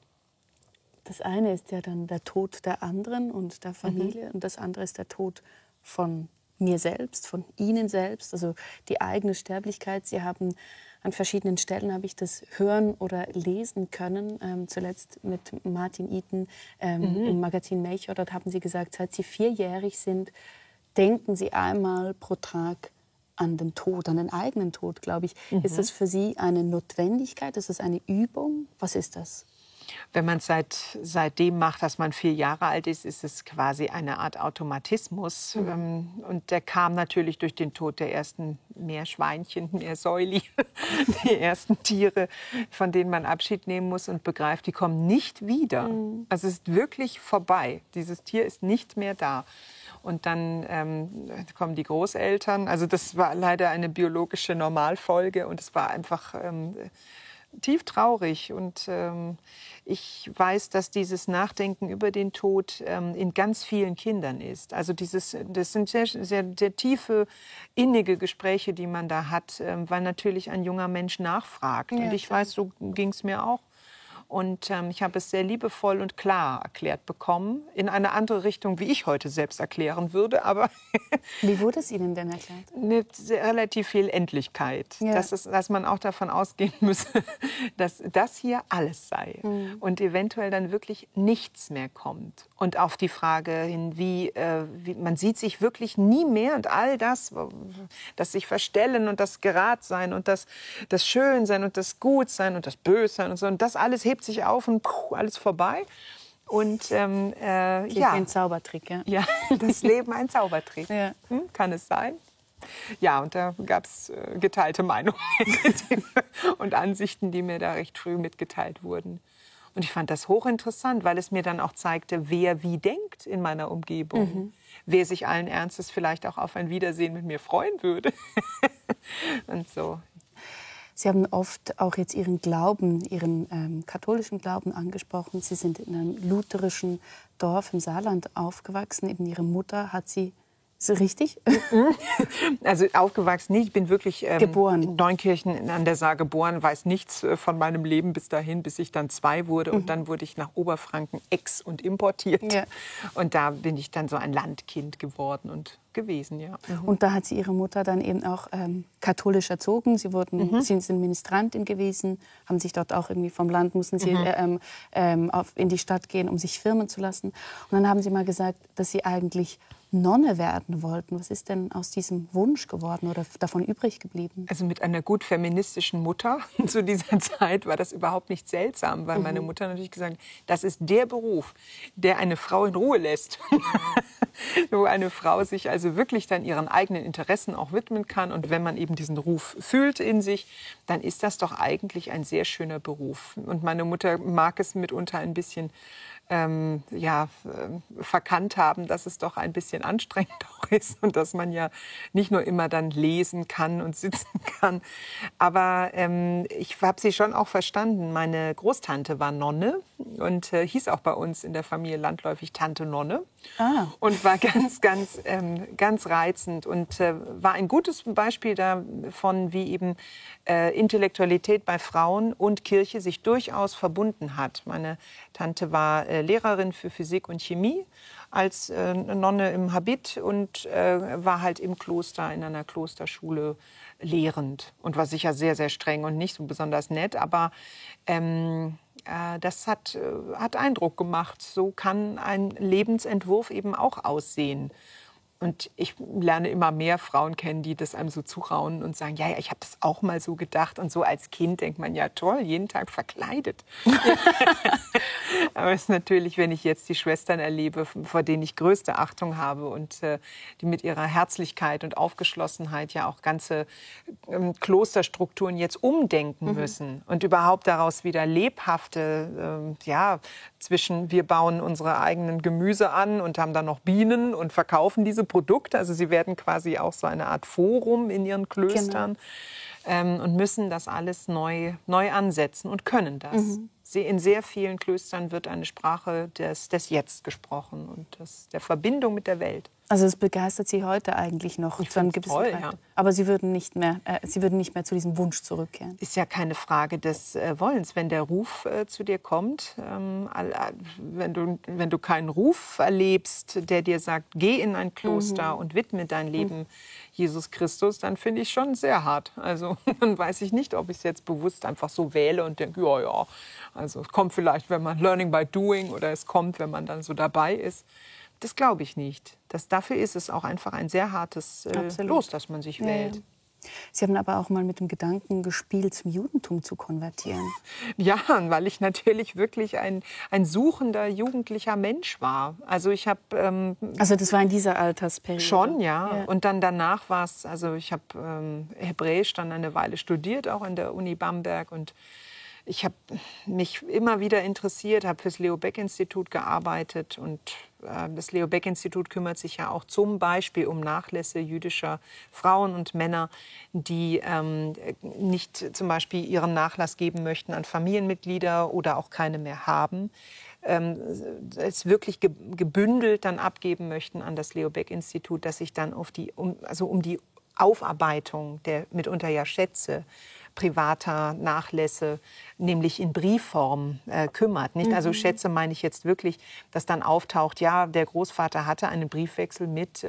Das eine ist ja dann der Tod der anderen und der Familie. Und das andere ist der Tod von mir selbst, von Ihnen selbst. Also die eigene Sterblichkeit. Sie haben an verschiedenen Stellen, habe ich das hören oder lesen können. Zuletzt mit Martin Iten im Magazin Melchior. Dort haben Sie gesagt, seit Sie 4-jährig sind, denken Sie einmal pro Tag an den Tod, an den eigenen Tod, glaube ich. Ist das für Sie eine Notwendigkeit? Ist das eine Übung? Was ist das? Wenn man es seitdem macht, dass man 4 Jahre alt ist, ist es quasi eine Art Automatismus. Und der kam natürlich durch den Tod der ersten Meerschweinchen, Meersäuli, die ersten Tiere, von denen man Abschied nehmen muss und begreift, die kommen nicht wieder. Also es ist wirklich vorbei. Dieses Tier ist nicht mehr da. Und dann kommen die Großeltern. Also das war leider eine biologische Normalfolge und es war einfach tief traurig. Und ich weiß, dass dieses Nachdenken über den Tod in ganz vielen Kindern ist. Also das sind sehr tiefe, innige Gespräche, die man da hat, weil natürlich ein junger Mensch nachfragt. Ja, und ich weiß, so ging es mir auch. Und ich habe es sehr liebevoll und klar erklärt bekommen, in eine andere Richtung, wie ich heute selbst erklären würde. Aber wie wurde es Ihnen denn erklärt? Mit relativ viel Endlichkeit, ja. Dass man auch davon ausgehen müsse, dass das hier alles sei und eventuell dann wirklich nichts mehr kommt. Und auf die Frage hin, wie man sieht sich wirklich nie mehr und all das sich verstellen und das Geradsein und das Schönsein und das Gutsein und das Bössein und so, und das alles hebt sich auf und alles vorbei. Und ein Zaubertrick, ja. Ja, das Leben ein Zaubertrick. Ja. Kann es sein? Ja, und da gab es geteilte Meinungen und Ansichten, die mir da recht früh mitgeteilt wurden. Und ich fand das hochinteressant, weil es mir dann auch zeigte, wer wie denkt in meiner Umgebung. Wer sich allen Ernstes vielleicht auch auf ein Wiedersehen mit mir freuen würde. Und so. Sie haben oft auch jetzt Ihren Glauben, Ihren katholischen Glauben angesprochen. Sie sind in einem lutherischen Dorf im Saarland aufgewachsen. Eben Ihre Mutter hat Sie... Ist das richtig? Also aufgewachsen nicht. Ich bin wirklich geboren. In Neunkirchen an der Saar geboren, weiß nichts von meinem Leben bis dahin, bis ich dann 2 wurde. Und dann wurde ich nach Oberfranken und importiert. Ja. Und da bin ich dann so ein Landkind geworden und gewesen, ja. Und da hat Sie Ihre Mutter dann eben auch katholisch erzogen. Sie sind Ministrantin gewesen, haben sich dort auch irgendwie vom Land, mussten Sie in die Stadt gehen, um sich firmen zu lassen. Und dann haben Sie mal gesagt, dass Sie eigentlich Nonne werden wollten. Was ist denn aus diesem Wunsch geworden oder davon übrig geblieben? Also mit einer gut feministischen Mutter zu dieser Zeit war das überhaupt nicht seltsam, weil meine Mutter natürlich gesagt hat, das ist der Beruf, der eine Frau in Ruhe lässt. Wo eine Frau sich also wirklich dann ihren eigenen Interessen auch widmen kann. Und wenn man eben diesen Ruf fühlt in sich, dann ist das doch eigentlich ein sehr schöner Beruf. Und meine Mutter mag es mitunter ein bisschen verkannt haben, dass es doch ein bisschen anstrengend auch ist und dass man ja nicht nur immer dann lesen kann und sitzen kann. Aber ich habe sie schon auch verstanden. Meine Großtante war Nonne und hieß auch bei uns in der Familie landläufig Tante Nonne. Und war ganz reizend und war ein gutes Beispiel davon, wie eben Intellektualität bei Frauen und Kirche sich durchaus verbunden hat. Meine Tante war Lehrerin für Physik und Chemie als Nonne im Habit und war halt im Kloster, in einer Klosterschule lehrend und war sicher sehr, sehr streng und nicht so besonders nett, aber das hat Eindruck gemacht. So kann ein Lebensentwurf eben auch aussehen. Und ich lerne immer mehr Frauen kennen, die das einem so zuraunen und sagen, ja, ich habe das auch mal so gedacht. Und so als Kind denkt man, ja toll, jeden Tag verkleidet. Aber es ist natürlich, wenn ich jetzt die Schwestern erlebe, vor denen ich größte Achtung habe und die mit ihrer Herzlichkeit und Aufgeschlossenheit ja auch ganze Klosterstrukturen jetzt umdenken müssen und überhaupt daraus wieder lebhafte, zwischen wir bauen unsere eigenen Gemüse an und haben dann noch Bienen und verkaufen diese Produkte. Also sie werden quasi auch so eine Art Forum in ihren Klöstern und müssen das alles neu ansetzen und können das. In sehr vielen Klöstern wird eine Sprache des Jetzt gesprochen und der Verbindung mit der Welt. Also es begeistert Sie heute eigentlich noch zu einem gewissen Grad. Ja. Aber Sie würden nicht mehr zu diesem Wunsch zurückkehren. Ist ja keine Frage des Wollens. Wenn der Ruf zu dir kommt, wenn du keinen Ruf erlebst, der dir sagt, geh in ein Kloster und widme dein Leben Jesus Christus, dann finde ich schon sehr hart. Also dann weiß ich nicht, ob ich es jetzt bewusst einfach so wähle und denke, ja. Also es kommt vielleicht, wenn man Learning by Doing oder es kommt, wenn man dann so dabei ist. Das glaube ich nicht. Dafür ist es auch einfach ein sehr hartes Los, das man sich wählt. Ja. Sie haben aber auch mal mit dem Gedanken gespielt, zum Judentum zu konvertieren. Ja, weil ich natürlich wirklich ein suchender jugendlicher Mensch war. Also ich habe... also das war in dieser Altersperiode? Schon, ja. Und dann danach war es... Also ich habe Hebräisch dann eine Weile studiert, auch an der Uni Bamberg. Und ich habe mich immer wieder interessiert, habe fürs Leo Baeck-Institut gearbeitet und das Leo Baeck-Institut kümmert sich ja auch zum Beispiel um Nachlässe jüdischer Frauen und Männer, die nicht zum Beispiel ihren Nachlass geben möchten an Familienmitglieder oder auch keine mehr haben. Es wirklich gebündelt dann abgeben möchten an das Leo Baeck-Institut, dass sich dann um die Aufarbeitung der mitunter ja Schätze privater Nachlässe, nämlich in Briefform kümmert. Nicht? Also Schätze meine ich jetzt wirklich, dass dann auftaucht, ja, der Großvater hatte einen Briefwechsel mit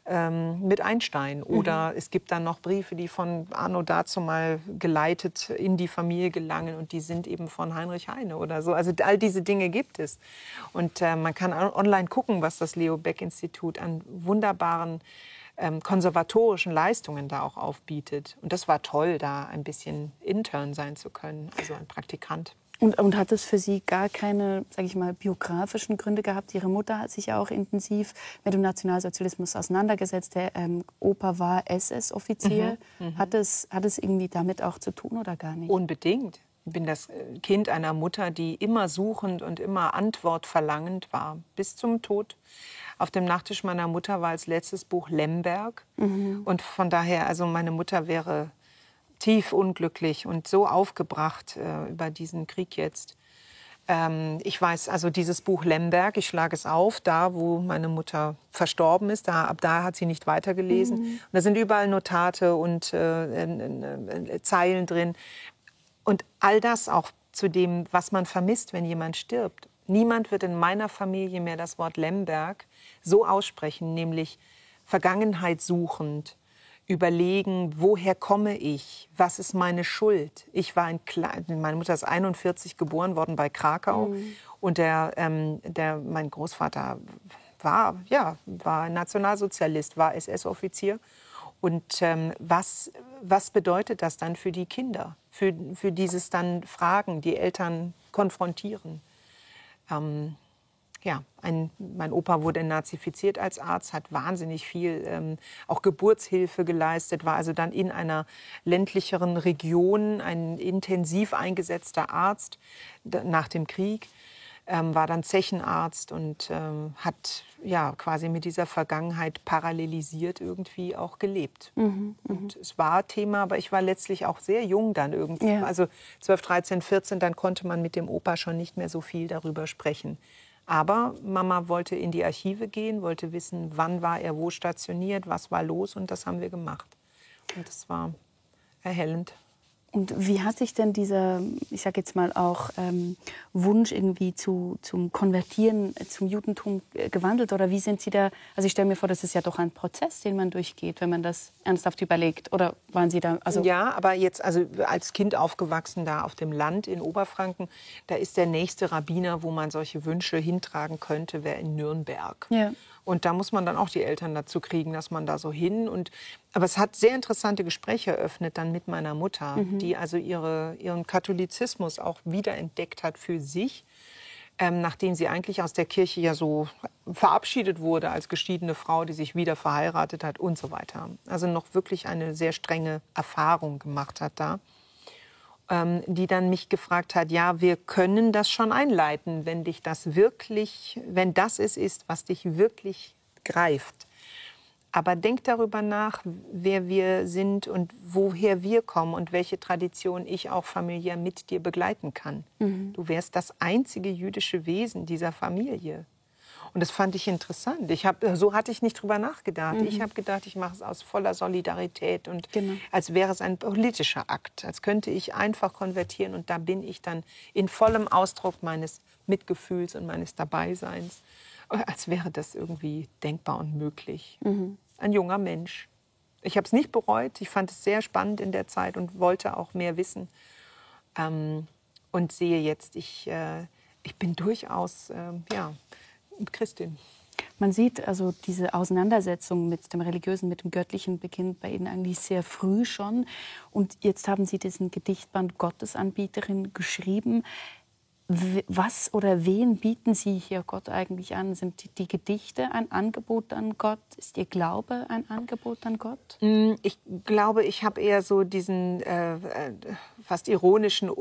Einstein. Oder es gibt dann noch Briefe, die von Anno dazu mal geleitet in die Familie gelangen und die sind eben von Heinrich Heine oder so. Also all diese Dinge gibt es. Und man kann online gucken, was das Leo Baeck-Institut an wunderbaren konservatorischen Leistungen da auch aufbietet. Und das war toll, da ein bisschen Intern sein zu können, also ein Praktikant. Und hat es für Sie gar keine, sage ich mal, biografischen Gründe gehabt? Ihre Mutter hat sich ja auch intensiv mit dem Nationalsozialismus auseinandergesetzt. Der Opa war SS-Offizier. Hat es irgendwie damit auch zu tun oder gar nicht? Unbedingt. Ich bin das Kind einer Mutter, die immer suchend und immer antwortverlangend war, bis zum Tod. Auf dem Nachttisch meiner Mutter war als letztes Buch Lemberg. Und von daher, also meine Mutter wäre tief unglücklich und so aufgebracht über diesen Krieg jetzt. Ich weiß, also dieses Buch Lemberg, ich schlage es auf, da wo meine Mutter verstorben ist, ab da hat sie nicht weitergelesen. Und da sind überall Notate und Zeilen drin. Und all das auch zu dem, was man vermisst, wenn jemand stirbt. Niemand wird in meiner Familie mehr das Wort Lemberg so aussprechen, nämlich Vergangenheit suchend, überlegen, woher komme ich, was ist meine Schuld. Meine Mutter ist 41 geboren worden bei Krakau und mein Großvater war Nationalsozialist, war SS-Offizier. Und was bedeutet das dann für die Kinder? Für dieses dann Fragen, die Eltern konfrontieren? Mein Opa wurde nazifiziert als Arzt, hat wahnsinnig viel auch Geburtshilfe geleistet, war also dann in einer ländlicheren Region ein intensiv eingesetzter Arzt nach dem Krieg, war dann Zechenarzt und hat quasi mit dieser Vergangenheit parallelisiert irgendwie auch gelebt. Und es war Thema, aber ich war letztlich auch sehr jung dann irgendwie. Ja. Also 12, 13, 14, dann konnte man mit dem Opa schon nicht mehr so viel darüber sprechen. Aber Mama wollte in die Archive gehen, wollte wissen, wann war er wo stationiert, was war los, und das haben wir gemacht. Und das war erhellend. Und wie hat sich denn dieser, ich sage jetzt mal auch, Wunsch irgendwie zum Konvertieren zum Judentum gewandelt? Oder wie sind Sie da, also ich stelle mir vor, das ist ja doch ein Prozess, den man durchgeht, wenn man das ernsthaft überlegt. Oder waren Sie da? Also ja, aber jetzt, also als Kind aufgewachsen da auf dem Land in Oberfranken, da ist der nächste Rabbiner, wo man solche Wünsche hintragen könnte, wäre in Nürnberg. Ja. Und da muss man dann auch die Eltern dazu kriegen, dass man da so hin. Aber es hat sehr interessante Gespräche eröffnet dann mit meiner Mutter, die also ihren Katholizismus auch wiederentdeckt hat für sich, nachdem sie eigentlich aus der Kirche ja so verabschiedet wurde als geschiedene Frau, die sich wieder verheiratet hat und so weiter. Also noch wirklich eine sehr strenge Erfahrung gemacht hat da. Die dann mich gefragt hat, ja, wir können das schon einleiten, wenn das es ist, was dich wirklich greift. Aber denk darüber nach, wer wir sind und woher wir kommen und welche Tradition ich auch familiär mit dir begleiten kann. Du wärst das einzige jüdische Wesen dieser Familie. Und das fand ich interessant. So hatte ich nicht drüber nachgedacht. Ich habe gedacht, ich mache es aus voller Solidarität und als wäre es ein politischer Akt. Als könnte ich einfach konvertieren und da bin ich dann in vollem Ausdruck meines Mitgefühls und meines Dabeiseins. Als wäre das irgendwie denkbar und möglich. Ein junger Mensch. Ich habe es nicht bereut. Ich fand es sehr spannend in der Zeit und wollte auch mehr wissen. Und sehe jetzt, ich bin durchaus, Christin. Man sieht also diese Auseinandersetzung mit dem Religiösen, mit dem Göttlichen beginnt bei Ihnen eigentlich sehr früh schon. Und jetzt haben Sie diesen Gedichtband Gottesanbieterin geschrieben. Was oder wen bieten Sie hier Gott eigentlich an? Sind die Gedichte ein Angebot an Gott? Ist Ihr Glaube ein Angebot an Gott? Ich glaube, ich habe eher so diesen fast ironischen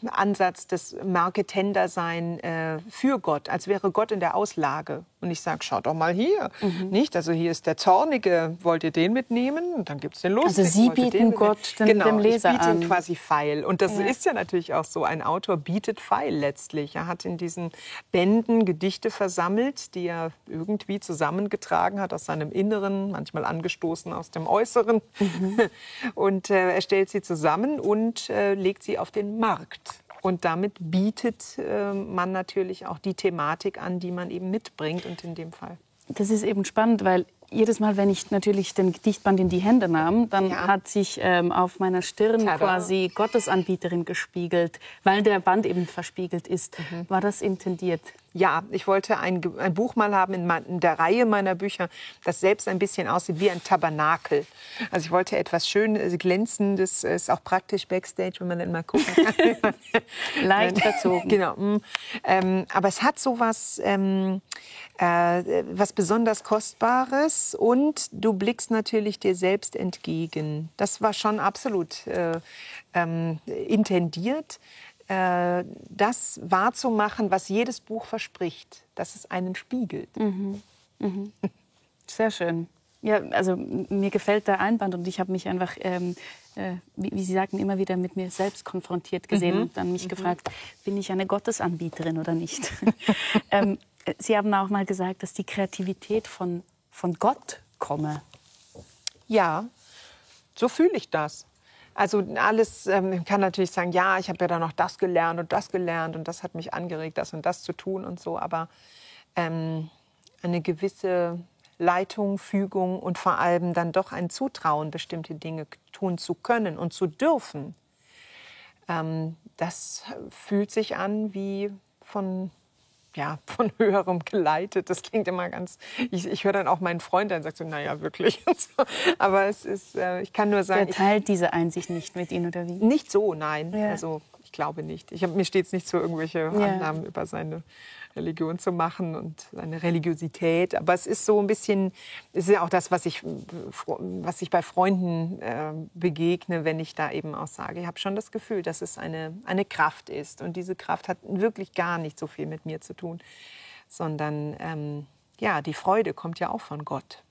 Ansatz des Marketender-Sein für Gott, als wäre Gott in der Auslage. Und ich sage, schaut doch mal hier. Nicht? Also hier ist der Zornige, wollt ihr den mitnehmen? Und dann gibt es den Lustigen. Also Sie bieten Gott dem Leser an. Ich biete ihn quasi feil. Und das ist ja natürlich auch so. Ein Autor bietet feil letztlich. Er hat in diesen Bänden Gedichte versammelt, die er irgendwie zusammengetragen hat aus seinem Inneren, manchmal angestoßen aus dem Äußeren. Und er stellt sie zusammen und legt sie auf den Markt. Und damit bietet man natürlich auch die Thematik an, die man eben mitbringt. Und in dem Fall. Das ist eben spannend, weil jedes Mal, wenn ich natürlich den Gedichtband in die Hände nahm, dann hat sich auf meiner Stirn quasi Gottesanbieterin gespiegelt, weil der Band eben verspiegelt ist. War das intendiert? Ja, ich wollte ein Buch mal haben in der Reihe meiner Bücher, das selbst ein bisschen aussieht wie ein Tabernakel. Also ich wollte etwas schön Glänzendes, ist auch praktisch Backstage, wenn man dann mal gucken kann. Leicht verzogen. Genau. Aber es hat so was besonders Kostbares und du blickst natürlich dir selbst entgegen. Das war schon absolut intendiert. Das wahrzumachen, was jedes Buch verspricht, dass es einen spiegelt. Sehr schön. Ja, also mir gefällt der Einband und ich habe mich einfach, wie Sie sagten, immer wieder mit mir selbst konfrontiert gesehen und dann mich gefragt, bin ich eine Gottesanbieterin oder nicht? Sie haben auch mal gesagt, dass die Kreativität von Gott komme. Ja, so fühle ich das. Also alles, ich kann natürlich sagen, ja, ich habe ja da noch das gelernt und das hat mich angeregt, das und das zu tun und so. Aber eine gewisse Leitung, Fügung und vor allem dann doch ein Zutrauen, bestimmte Dinge tun zu können und zu dürfen, das fühlt sich an wie von ja, von Höherem geleitet. Das klingt immer ganz... Ich höre dann auch meinen Freund an und sage so, naja, wirklich. Und so. Aber es ist, ich kann nur sagen... Der teilt diese Einsicht nicht mit Ihnen, oder wie? Nicht so, nein. Ja. Also ich glaube nicht. Mir steht es nicht zu, irgendwelche Annahmen über seine Religion zu machen und seine Religiosität. Aber es ist so ein bisschen, es ist ja auch das, was ich bei Freunden begegne, wenn ich da eben auch sage, ich habe schon das Gefühl, dass es eine Kraft ist. Und diese Kraft hat wirklich gar nicht so viel mit mir zu tun, sondern ja, die Freude kommt ja auch von Gott.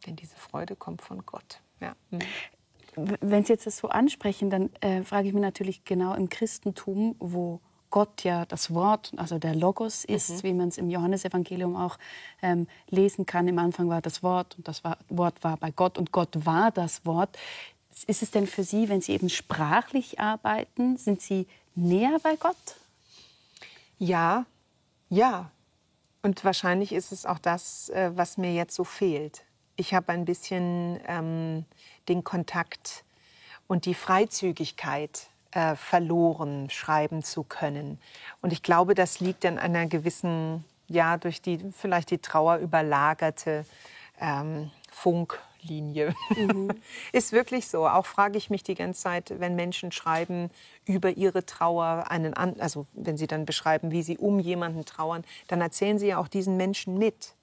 Denn diese Freude kommt von Gott. Ja. Wenn Sie jetzt das so ansprechen, dann frage ich mich natürlich genau im Christentum, wo Gott ja das Wort, also der Logos ist, wie man es im Johannesevangelium auch lesen kann. Im Anfang war das Wort und das Wort war bei Gott und Gott war das Wort. Ist es denn für Sie, wenn Sie eben sprachlich arbeiten, sind Sie näher bei Gott? Ja, ja. Und wahrscheinlich ist es auch das, was mir jetzt so fehlt. Ich habe ein bisschen den Kontakt und die Freizügigkeit verloren, schreiben zu können. Und ich glaube, das liegt an einer gewissen, ja, durch die vielleicht die Trauer überlagerte Funklinie. Ist wirklich so. Auch frage ich mich die ganze Zeit, wenn Menschen schreiben über ihre Trauer, also wenn sie dann beschreiben, wie sie um jemanden trauern, dann erzählen sie ja auch diesen Menschen mit.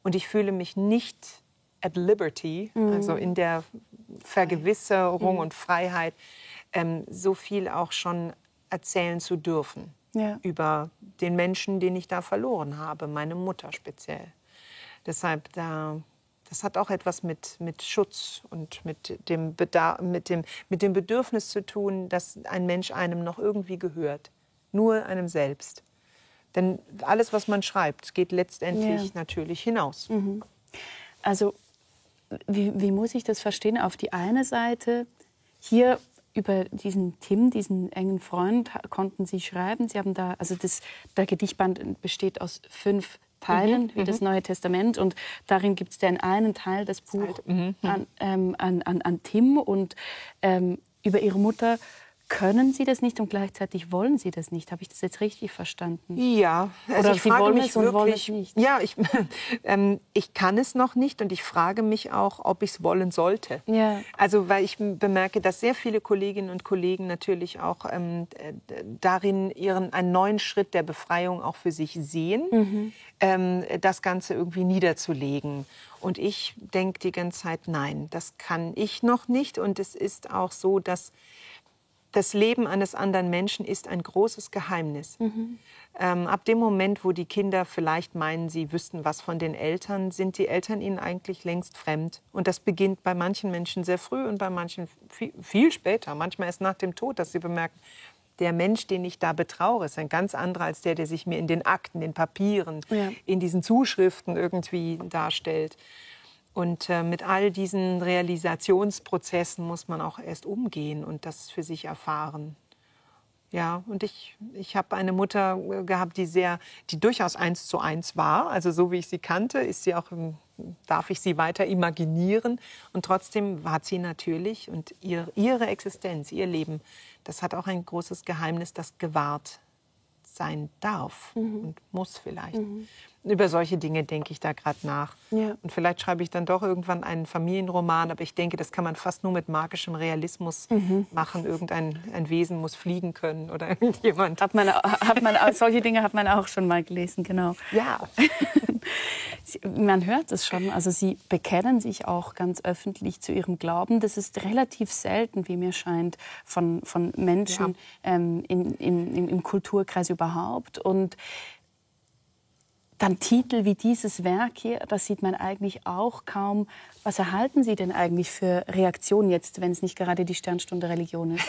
Und ich fühle mich nicht at liberty, also in der Vergewisserung und Freiheit, so viel auch schon erzählen zu dürfen über den Menschen, den ich da verloren habe, meine Mutter speziell. Deshalb, das hat auch etwas mit Schutz und mit dem Bedürfnis zu tun, dass ein Mensch einem noch irgendwie gehört, nur einem selbst. Denn alles, was man schreibt, geht letztendlich natürlich hinaus. Also, wie muss ich das verstehen? Auf die eine Seite, hier über diesen Tim, diesen engen Freund, konnten Sie schreiben. Sie haben da, also der Gedichtband besteht aus 5 Teilen, wie das Neue Testament. Und darin gibt es den einen Teil, das Buch an Tim. Und über Ihre Mutter können Sie das nicht und gleichzeitig wollen Sie das nicht. Habe ich das jetzt richtig verstanden? Ja, also oder ich Sie frage wollen mich es und wirklich, wollen es nicht. Ja, ich kann es noch nicht und ich frage mich auch, ob ich es wollen sollte. Ja. Also weil ich bemerke, dass sehr viele Kolleginnen und Kollegen natürlich auch darin einen neuen Schritt der Befreiung auch für sich sehen, das Ganze irgendwie niederzulegen. Und ich denke die ganze Zeit, nein, das kann ich noch nicht. Und es ist auch so, dass das Leben eines anderen Menschen ist ein großes Geheimnis. Ab dem Moment, wo die Kinder vielleicht meinen, sie wüssten was von den Eltern, sind die Eltern ihnen eigentlich längst fremd. Und das beginnt bei manchen Menschen sehr früh und bei manchen viel später. Manchmal erst nach dem Tod, dass sie bemerken, der Mensch, den ich da betraue, ist ein ganz anderer als der sich mir in den Akten, den Papieren, in diesen Zuschriften irgendwie darstellt. Und mit all diesen Realisationsprozessen muss man auch erst umgehen und das für sich erfahren. Ja, und ich habe eine Mutter gehabt, die durchaus 1:1 war. Also so wie ich sie kannte, ist sie auch, darf ich sie weiter imaginieren. Und trotzdem hat sie natürlich und ihre Existenz, ihr Leben, das hat auch ein großes Geheimnis, das gewahrt sein darf und muss vielleicht. Über solche Dinge denke ich da gerade nach. Ja. Und vielleicht schreibe ich dann doch irgendwann einen Familienroman, aber ich denke, das kann man fast nur mit magischem Realismus machen. Irgendein Wesen muss fliegen können oder irgendjemand. Solche Dinge hat man auch schon mal gelesen, genau. Ja. Man hört es schon, also Sie bekennen sich auch ganz öffentlich zu Ihrem Glauben. Das ist relativ selten, wie mir scheint, von Menschen im Kulturkreis überhaupt. Und dann Titel wie dieses Werk hier, das sieht man eigentlich auch kaum. Was erhalten Sie denn eigentlich für Reaktionen jetzt, wenn es nicht gerade die Sternstunde Religion ist?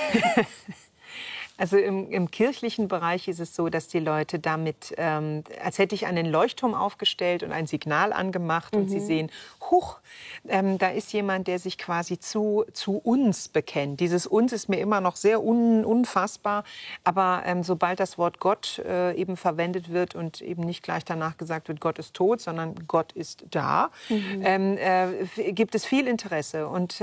Also im kirchlichen Bereich ist es so, dass die Leute damit, als hätte ich einen Leuchtturm aufgestellt und ein Signal angemacht und sie sehen, huch, da ist jemand, der sich quasi zu uns bekennt. Dieses uns ist mir immer noch sehr unfassbar, aber sobald das Wort Gott eben verwendet wird und eben nicht gleich danach gesagt wird, Gott ist tot, sondern Gott ist da, gibt es viel Interesse und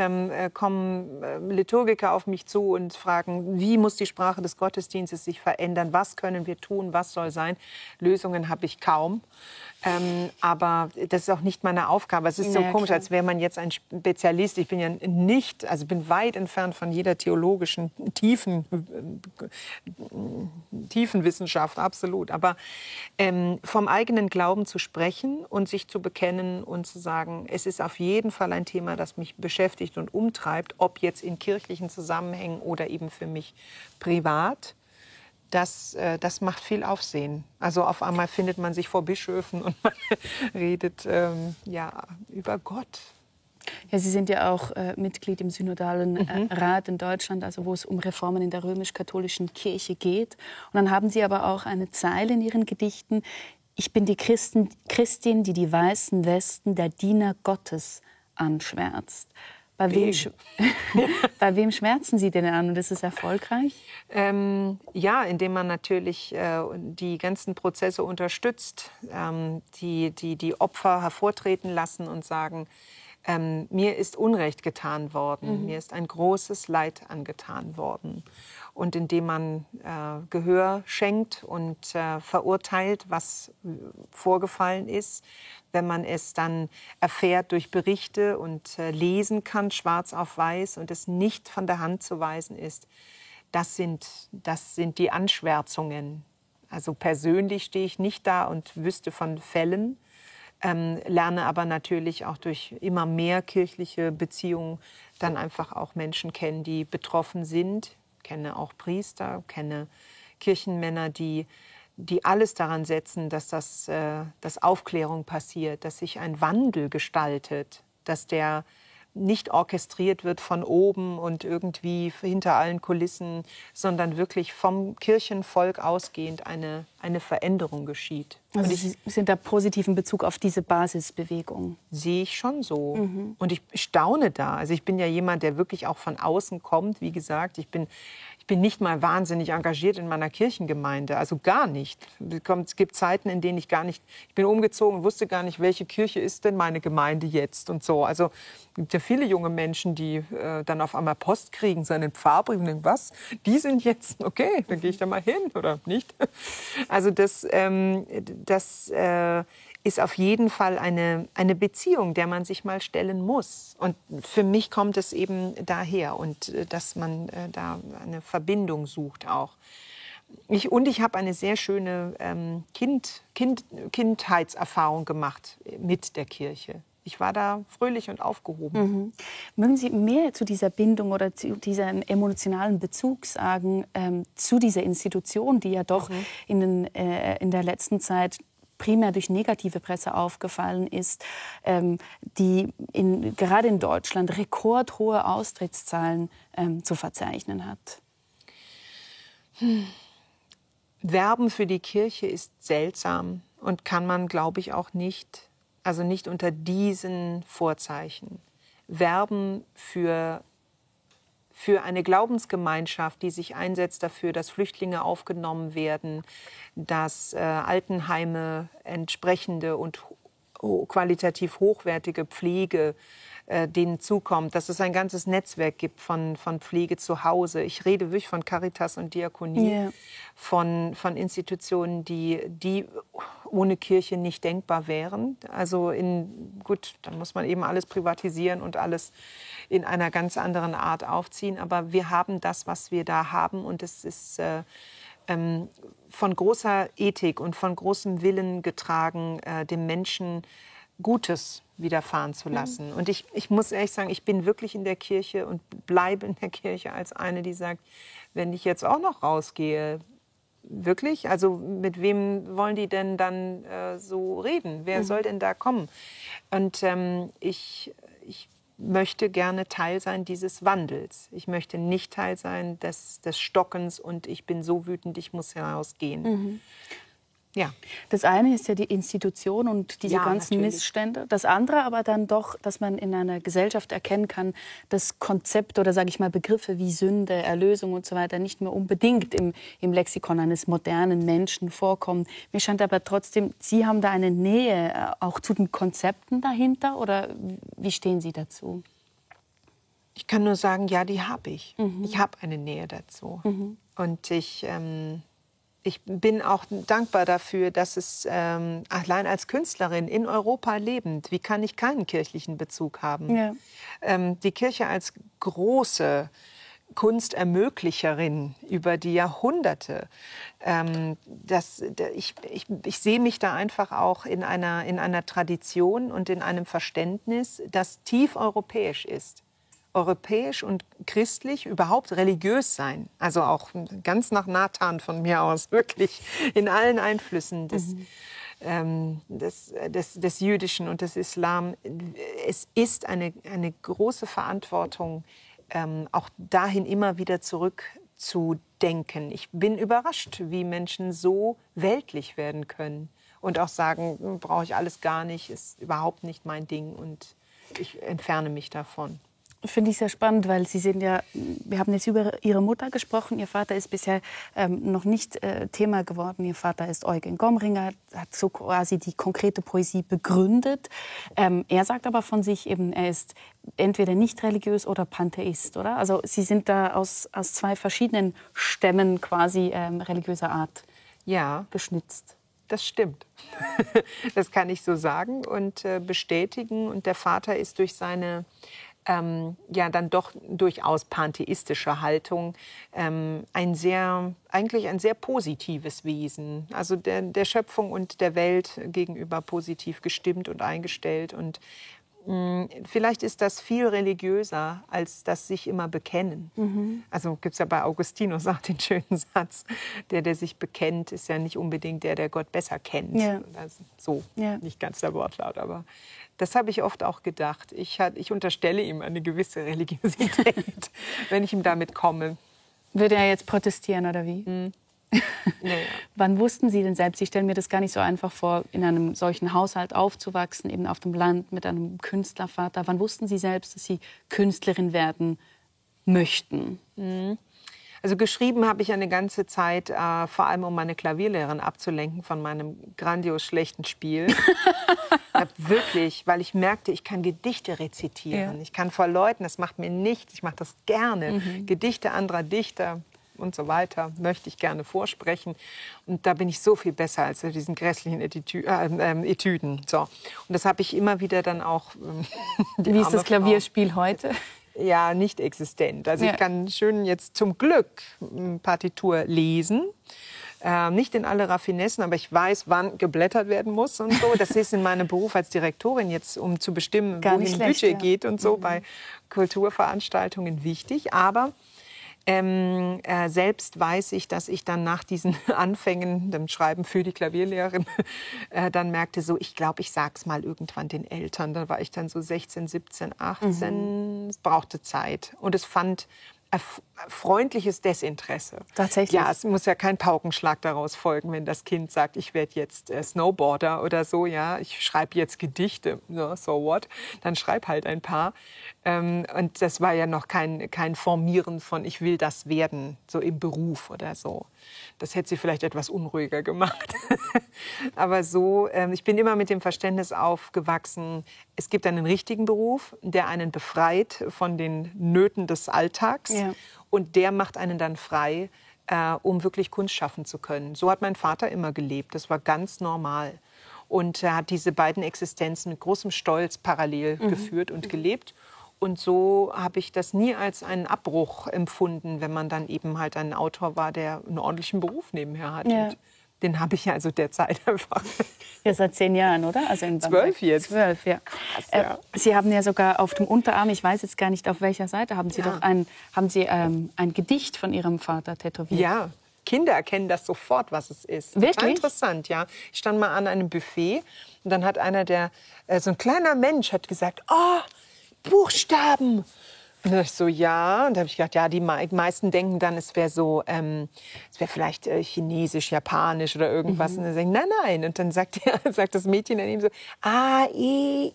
kommen Liturgiker auf mich zu und fragen, wie muss die Sprache des Gottesdienstes sich verändern. Was können wir tun? Was soll sein? Lösungen habe ich kaum. Aber das ist auch nicht meine Aufgabe. Es ist so komisch, als wäre man jetzt ein Spezialist. Ich bin ja nicht, also bin weit entfernt von jeder theologischen Tiefenwissenschaft, absolut. Aber vom eigenen Glauben zu sprechen und sich zu bekennen und zu sagen, es ist auf jeden Fall ein Thema, das mich beschäftigt und umtreibt, ob jetzt in kirchlichen Zusammenhängen oder eben für mich privat. Das macht viel Aufsehen. Also auf einmal findet man sich vor Bischöfen und man redet über Gott. Ja, Sie sind ja auch Mitglied im Synodalen Rat in Deutschland, also wo es um Reformen in der römisch-katholischen Kirche geht. Und dann haben Sie aber auch eine Zeile in Ihren Gedichten: Ich bin die Christin, die die weißen Westen der Diener Gottes anschwärzt. Bei wem schmerzen Sie denn an und ist es erfolgreich? Indem man natürlich die ganzen Prozesse unterstützt, die Opfer hervortreten lassen und sagen, mir ist Unrecht getan worden, mir ist ein großes Leid angetan worden. Und indem man Gehör schenkt und verurteilt, was vorgefallen ist, wenn man es dann erfährt durch Berichte und lesen kann, schwarz auf weiß, und es nicht von der Hand zu weisen ist, das sind die Anschwärzungen. Also persönlich stehe ich nicht da und wüsste von Fällen, lerne aber natürlich auch durch immer mehr kirchliche Beziehungen dann einfach auch Menschen kennen, die betroffen sind. Kenne auch Priester, kenne Kirchenmänner, die alles daran setzen, dass Aufklärung passiert, dass sich ein Wandel gestaltet, dass der nicht orchestriert wird von oben und irgendwie hinter allen Kulissen, sondern wirklich vom Kirchenvolk ausgehend eine Veränderung geschieht. Also Sie sind da positiv in Bezug auf diese Basisbewegung? Sehe ich schon so. Und ich staune da. Also ich bin ja jemand, der wirklich auch von außen kommt. Wie gesagt, ich bin nicht mal wahnsinnig engagiert in meiner Kirchengemeinde. Also gar nicht. Es gibt Zeiten, in denen ich bin umgezogen und wusste gar nicht, welche Kirche ist denn meine Gemeinde jetzt und so. Also es gibt ja viele junge Menschen, die dann auf einmal Post kriegen, seinen Pfarrbrief und denken, was? Die sind jetzt, okay, dann gehe ich da mal hin oder nicht. Also das ist auf jeden Fall eine Beziehung, der man sich mal stellen muss. Und für mich kommt es eben daher und dass man da eine Verbindung sucht auch. Ich habe eine sehr schöne Kindheitserfahrung gemacht mit der Kirche. Ich war da fröhlich und aufgehoben. Mögen Sie mehr zu dieser Bindung oder zu diesem emotionalen Bezug sagen, zu dieser Institution, die ja doch in der letzten Zeit primär durch negative Presse aufgefallen ist, die gerade in Deutschland rekordhohe Austrittszahlen zu verzeichnen hat? Werben für die Kirche ist seltsam und kann man, glaube ich, auch nicht, also nicht unter diesen Vorzeichen. Werben für eine Glaubensgemeinschaft, die sich einsetzt dafür, dass Flüchtlinge aufgenommen werden, dass Altenheime entsprechende und qualitativ hochwertige Pflege denen zukommt, dass es ein ganzes Netzwerk gibt von Pflege zu Hause. Ich rede wirklich von Caritas und Diakonie, von Institutionen, die ohne Kirche nicht denkbar wären. Also dann muss man eben alles privatisieren und alles in einer ganz anderen Art aufziehen. Aber wir haben das, was wir da haben, und es ist von großer Ethik und von großem Willen getragen, dem Menschen Gutes widerfahren zu lassen. Und ich muss ehrlich sagen, ich bin wirklich in der Kirche und bleibe in der Kirche als eine, die sagt, wenn ich jetzt auch noch rausgehe, wirklich, also mit wem wollen die denn dann so reden? Wer soll denn da kommen? Und ich möchte gerne Teil sein dieses Wandels. Ich möchte nicht Teil sein des Stockens und ich bin so wütend, ich muss hinausgehen. Ja. Das eine ist ja die Institution und diese ganzen natürlich. Missstände. Das andere aber dann doch, dass man in einer Gesellschaft erkennen kann, dass Konzepte oder, sage ich mal, Begriffe wie Sünde, Erlösung und so weiter nicht mehr unbedingt im Lexikon eines modernen Menschen vorkommen. Mir scheint aber trotzdem, Sie haben da eine Nähe auch zu den Konzepten dahinter, oder wie stehen Sie dazu? Ich kann nur sagen, ja, die habe ich. Ich habe eine Nähe dazu. Und ich bin auch dankbar dafür, dass es allein als Künstlerin in Europa lebend, wie kann ich keinen kirchlichen Bezug haben? Ja. Die Kirche als große Kunstermöglicherin über die Jahrhunderte. Ich sehe mich da einfach auch in einer Tradition und in einem Verständnis, das tief europäisch ist. Europäisch und christlich, überhaupt religiös sein. Also auch ganz nach Nathan von mir aus, wirklich in allen Einflüssen des Jüdischen und des Islam. Es ist eine große Verantwortung, auch dahin immer wieder zurückzudenken. Ich bin überrascht, wie Menschen so weltlich werden können und auch sagen, brauche ich alles gar nicht, ist überhaupt nicht mein Ding und ich entferne mich davon. Finde ich sehr spannend, weil Sie sind ja, wir haben jetzt über Ihre Mutter gesprochen. Ihr Vater ist bisher noch nicht Thema geworden. Ihr Vater ist Eugen Gomringer, hat so quasi die konkrete Poesie begründet. Er sagt aber von sich eben, er ist entweder nicht religiös oder Pantheist, oder? Also Sie sind da aus zwei verschiedenen Stämmen quasi religiöser Art geschnitzt. Das stimmt. Das kann ich so sagen und bestätigen. Und der Vater ist durch seine dann doch durchaus pantheistische Haltung eigentlich ein sehr positives Wesen. Also der Schöpfung und der Welt gegenüber positiv gestimmt und eingestellt. Und vielleicht ist das viel religiöser als das sich immer bekennen. Mhm. Also gibt es ja bei Augustinus auch den schönen Satz, der sich bekennt, ist ja nicht unbedingt der Gott besser kennt. Ja. Also nicht ganz der Wortlaut, aber das habe ich oft auch gedacht. Ich unterstelle ihm eine gewisse Religiosität, wenn ich ihm damit komme. Würde er jetzt protestieren, oder wie? Naja. Wann wussten Sie denn selbst, ich stelle mir das gar nicht so einfach vor, in einem solchen Haushalt aufzuwachsen, eben auf dem Land mit einem Künstlervater. Wann wussten Sie selbst, dass Sie Künstlerin werden möchten? Also geschrieben habe ich eine ganze Zeit, vor allem um meine Klavierlehrerin abzulenken von meinem grandios schlechten Spiel. Wirklich, weil ich merkte, ich kann Gedichte rezitieren. Ja. Ich kann vor Leuten, das macht mir nichts, ich mache das gerne. Gedichte anderer Dichter und so weiter möchte ich gerne vorsprechen. Und da bin ich so viel besser als diesen grässlichen Etüden. So. Und das habe ich immer wieder dann auch... Wie ist das Klavierspiel heute? Ja, nicht existent. Also ich kann schön jetzt zum Glück Partitur lesen. Nicht in alle Raffinessen, aber ich weiß, wann geblättert werden muss und so. Das ist in meinem Beruf als Direktorin jetzt, um zu bestimmen, wohin Budget geht und so, bei Kulturveranstaltungen wichtig. Aber selbst weiß ich, dass ich dann nach diesen Anfängen, dem Schreiben für die Klavierlehrerin, dann merkte so, ich glaube, ich sag's mal irgendwann den Eltern. Da war ich dann so 16, 17, 18. Es brauchte Zeit. Und es fand freundliches Desinteresse. Tatsächlich? Ja, es muss ja kein Paukenschlag daraus folgen, wenn das Kind sagt, ich werde jetzt Snowboarder oder so, ja, ich schreibe jetzt Gedichte, so what, dann schreib halt ein paar. Und das war ja noch kein Formieren von, ich will das werden, so im Beruf oder so. Das hätte sie vielleicht etwas unruhiger gemacht. Aber so, ich bin immer mit dem Verständnis aufgewachsen, es gibt einen richtigen Beruf, der einen befreit von den Nöten des Alltags. Ja. Und der macht einen dann frei, um wirklich Kunst schaffen zu können. So hat mein Vater immer gelebt. Das war ganz normal. Und er hat diese beiden Existenzen mit großem Stolz parallel geführt und gelebt. Und so habe ich das nie als einen Abbruch empfunden, wenn man dann eben halt ein Autor war, der einen ordentlichen Beruf nebenher hat. Ja. Und den habe ich ja also derzeit einfach. Ja, seit 10 Jahren, oder? Also in 12 jetzt. 12, ja. Krass, ja. Sie haben ja sogar auf dem Unterarm, ich weiß jetzt gar nicht auf welcher Seite, haben Sie doch ein Gedicht von Ihrem Vater tätowiert. Ja, Kinder erkennen das sofort, was es ist. Wirklich? Total interessant, ja. Ich stand mal an einem Buffet und dann hat einer, so ein kleiner Mensch, hat gesagt, oh, Buchstaben. Und dann dachte ich so, ja. Und da habe ich gedacht, ja, die meisten denken dann, es wäre so, es wäre vielleicht Chinesisch, Japanisch oder irgendwas. Und dann sagen, nein. Und dann sagt das Mädchen dann eben so, A, E,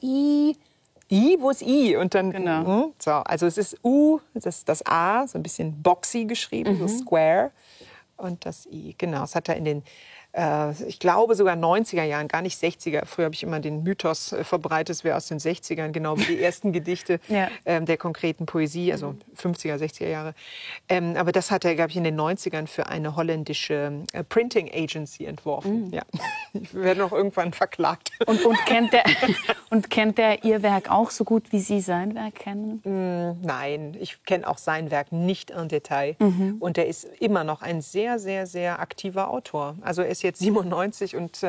I, wo ist I? Und dann, so, also es ist U, das A, so ein bisschen boxy geschrieben, so square. Und das I, genau, das hat er in den ich glaube sogar 90er Jahren, gar nicht 60er. Früher habe ich immer den Mythos verbreitet, es wäre aus den 60ern, genau wie die ersten Gedichte der konkreten Poesie, also 50er, 60er Jahre. Aber das hat er, glaube ich, in den 90ern für eine holländische Printing Agency entworfen. Ja. Ich werde noch irgendwann verklagt. Und kennt er Ihr Werk auch so gut, wie Sie sein Werk kennen? Nein, ich kenne auch sein Werk nicht en Detail. Und er ist immer noch ein sehr, sehr, sehr aktiver Autor. Also er ist jetzt 97 und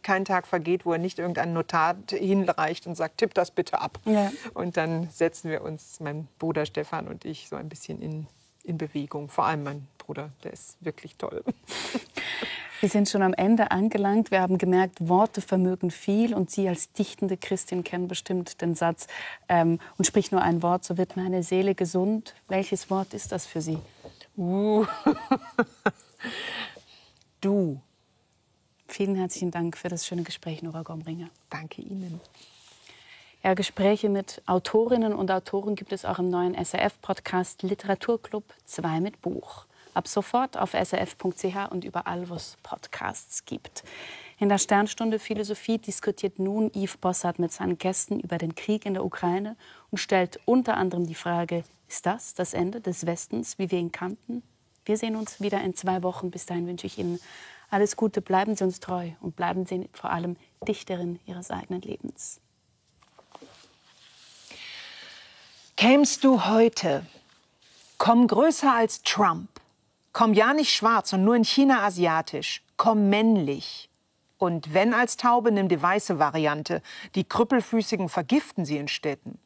kein Tag vergeht, wo er nicht irgendein Notat hinreicht und sagt, tipp das bitte ab. Ja. Und dann setzen wir uns, mein Bruder Stefan und ich, so ein bisschen in Bewegung. Vor allem mein Bruder, der ist wirklich toll. Wir sind schon am Ende angelangt. Wir haben gemerkt, Worte vermögen viel. Und Sie als dichtende Christin kennen bestimmt den Satz, und sprich nur ein Wort, so wird meine Seele gesund. Welches Wort ist das für Sie? Du. Vielen herzlichen Dank für das schöne Gespräch, Nora Gomringer. Danke Ihnen. Ja, Gespräche mit Autorinnen und Autoren gibt es auch im neuen SRF-Podcast Literaturclub 2 mit Buch. Ab sofort auf srf.ch und überall, wo es Podcasts gibt. In der Sternstunde Philosophie diskutiert nun Yves Bossart mit seinen Gästen über den Krieg in der Ukraine und stellt unter anderem die Frage, ist das Ende des Westens, wie wir ihn kannten? Wir sehen uns wieder in 2 Wochen. Bis dahin wünsche ich Ihnen alles Gute, bleiben Sie uns treu und bleiben Sie vor allem Dichterin Ihres eigenen Lebens. Kämst du heute, komm größer als Trump, komm ja nicht schwarz und nur in China asiatisch, komm männlich. Und wenn als Taube, nimm die weiße Variante, die Krüppelfüßigen vergiften sie in Städten.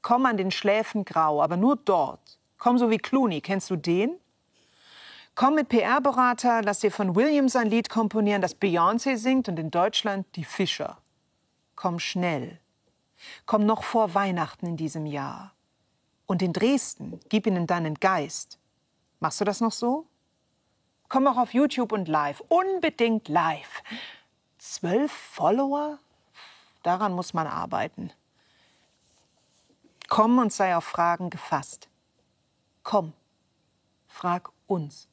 Komm an den Schläfen grau, aber nur dort. Komm so wie Clooney, kennst du den? Komm mit PR-Berater, lass dir von Williams ein Lied komponieren, das Beyoncé singt und in Deutschland die Fischer. Komm schnell. Komm noch vor Weihnachten in diesem Jahr. Und in Dresden, gib ihnen deinen Geist. Machst du das noch so? Komm auch auf YouTube und live. Unbedingt live. 12 Follower? Daran muss man arbeiten. Komm und sei auf Fragen gefasst. Komm, frag uns.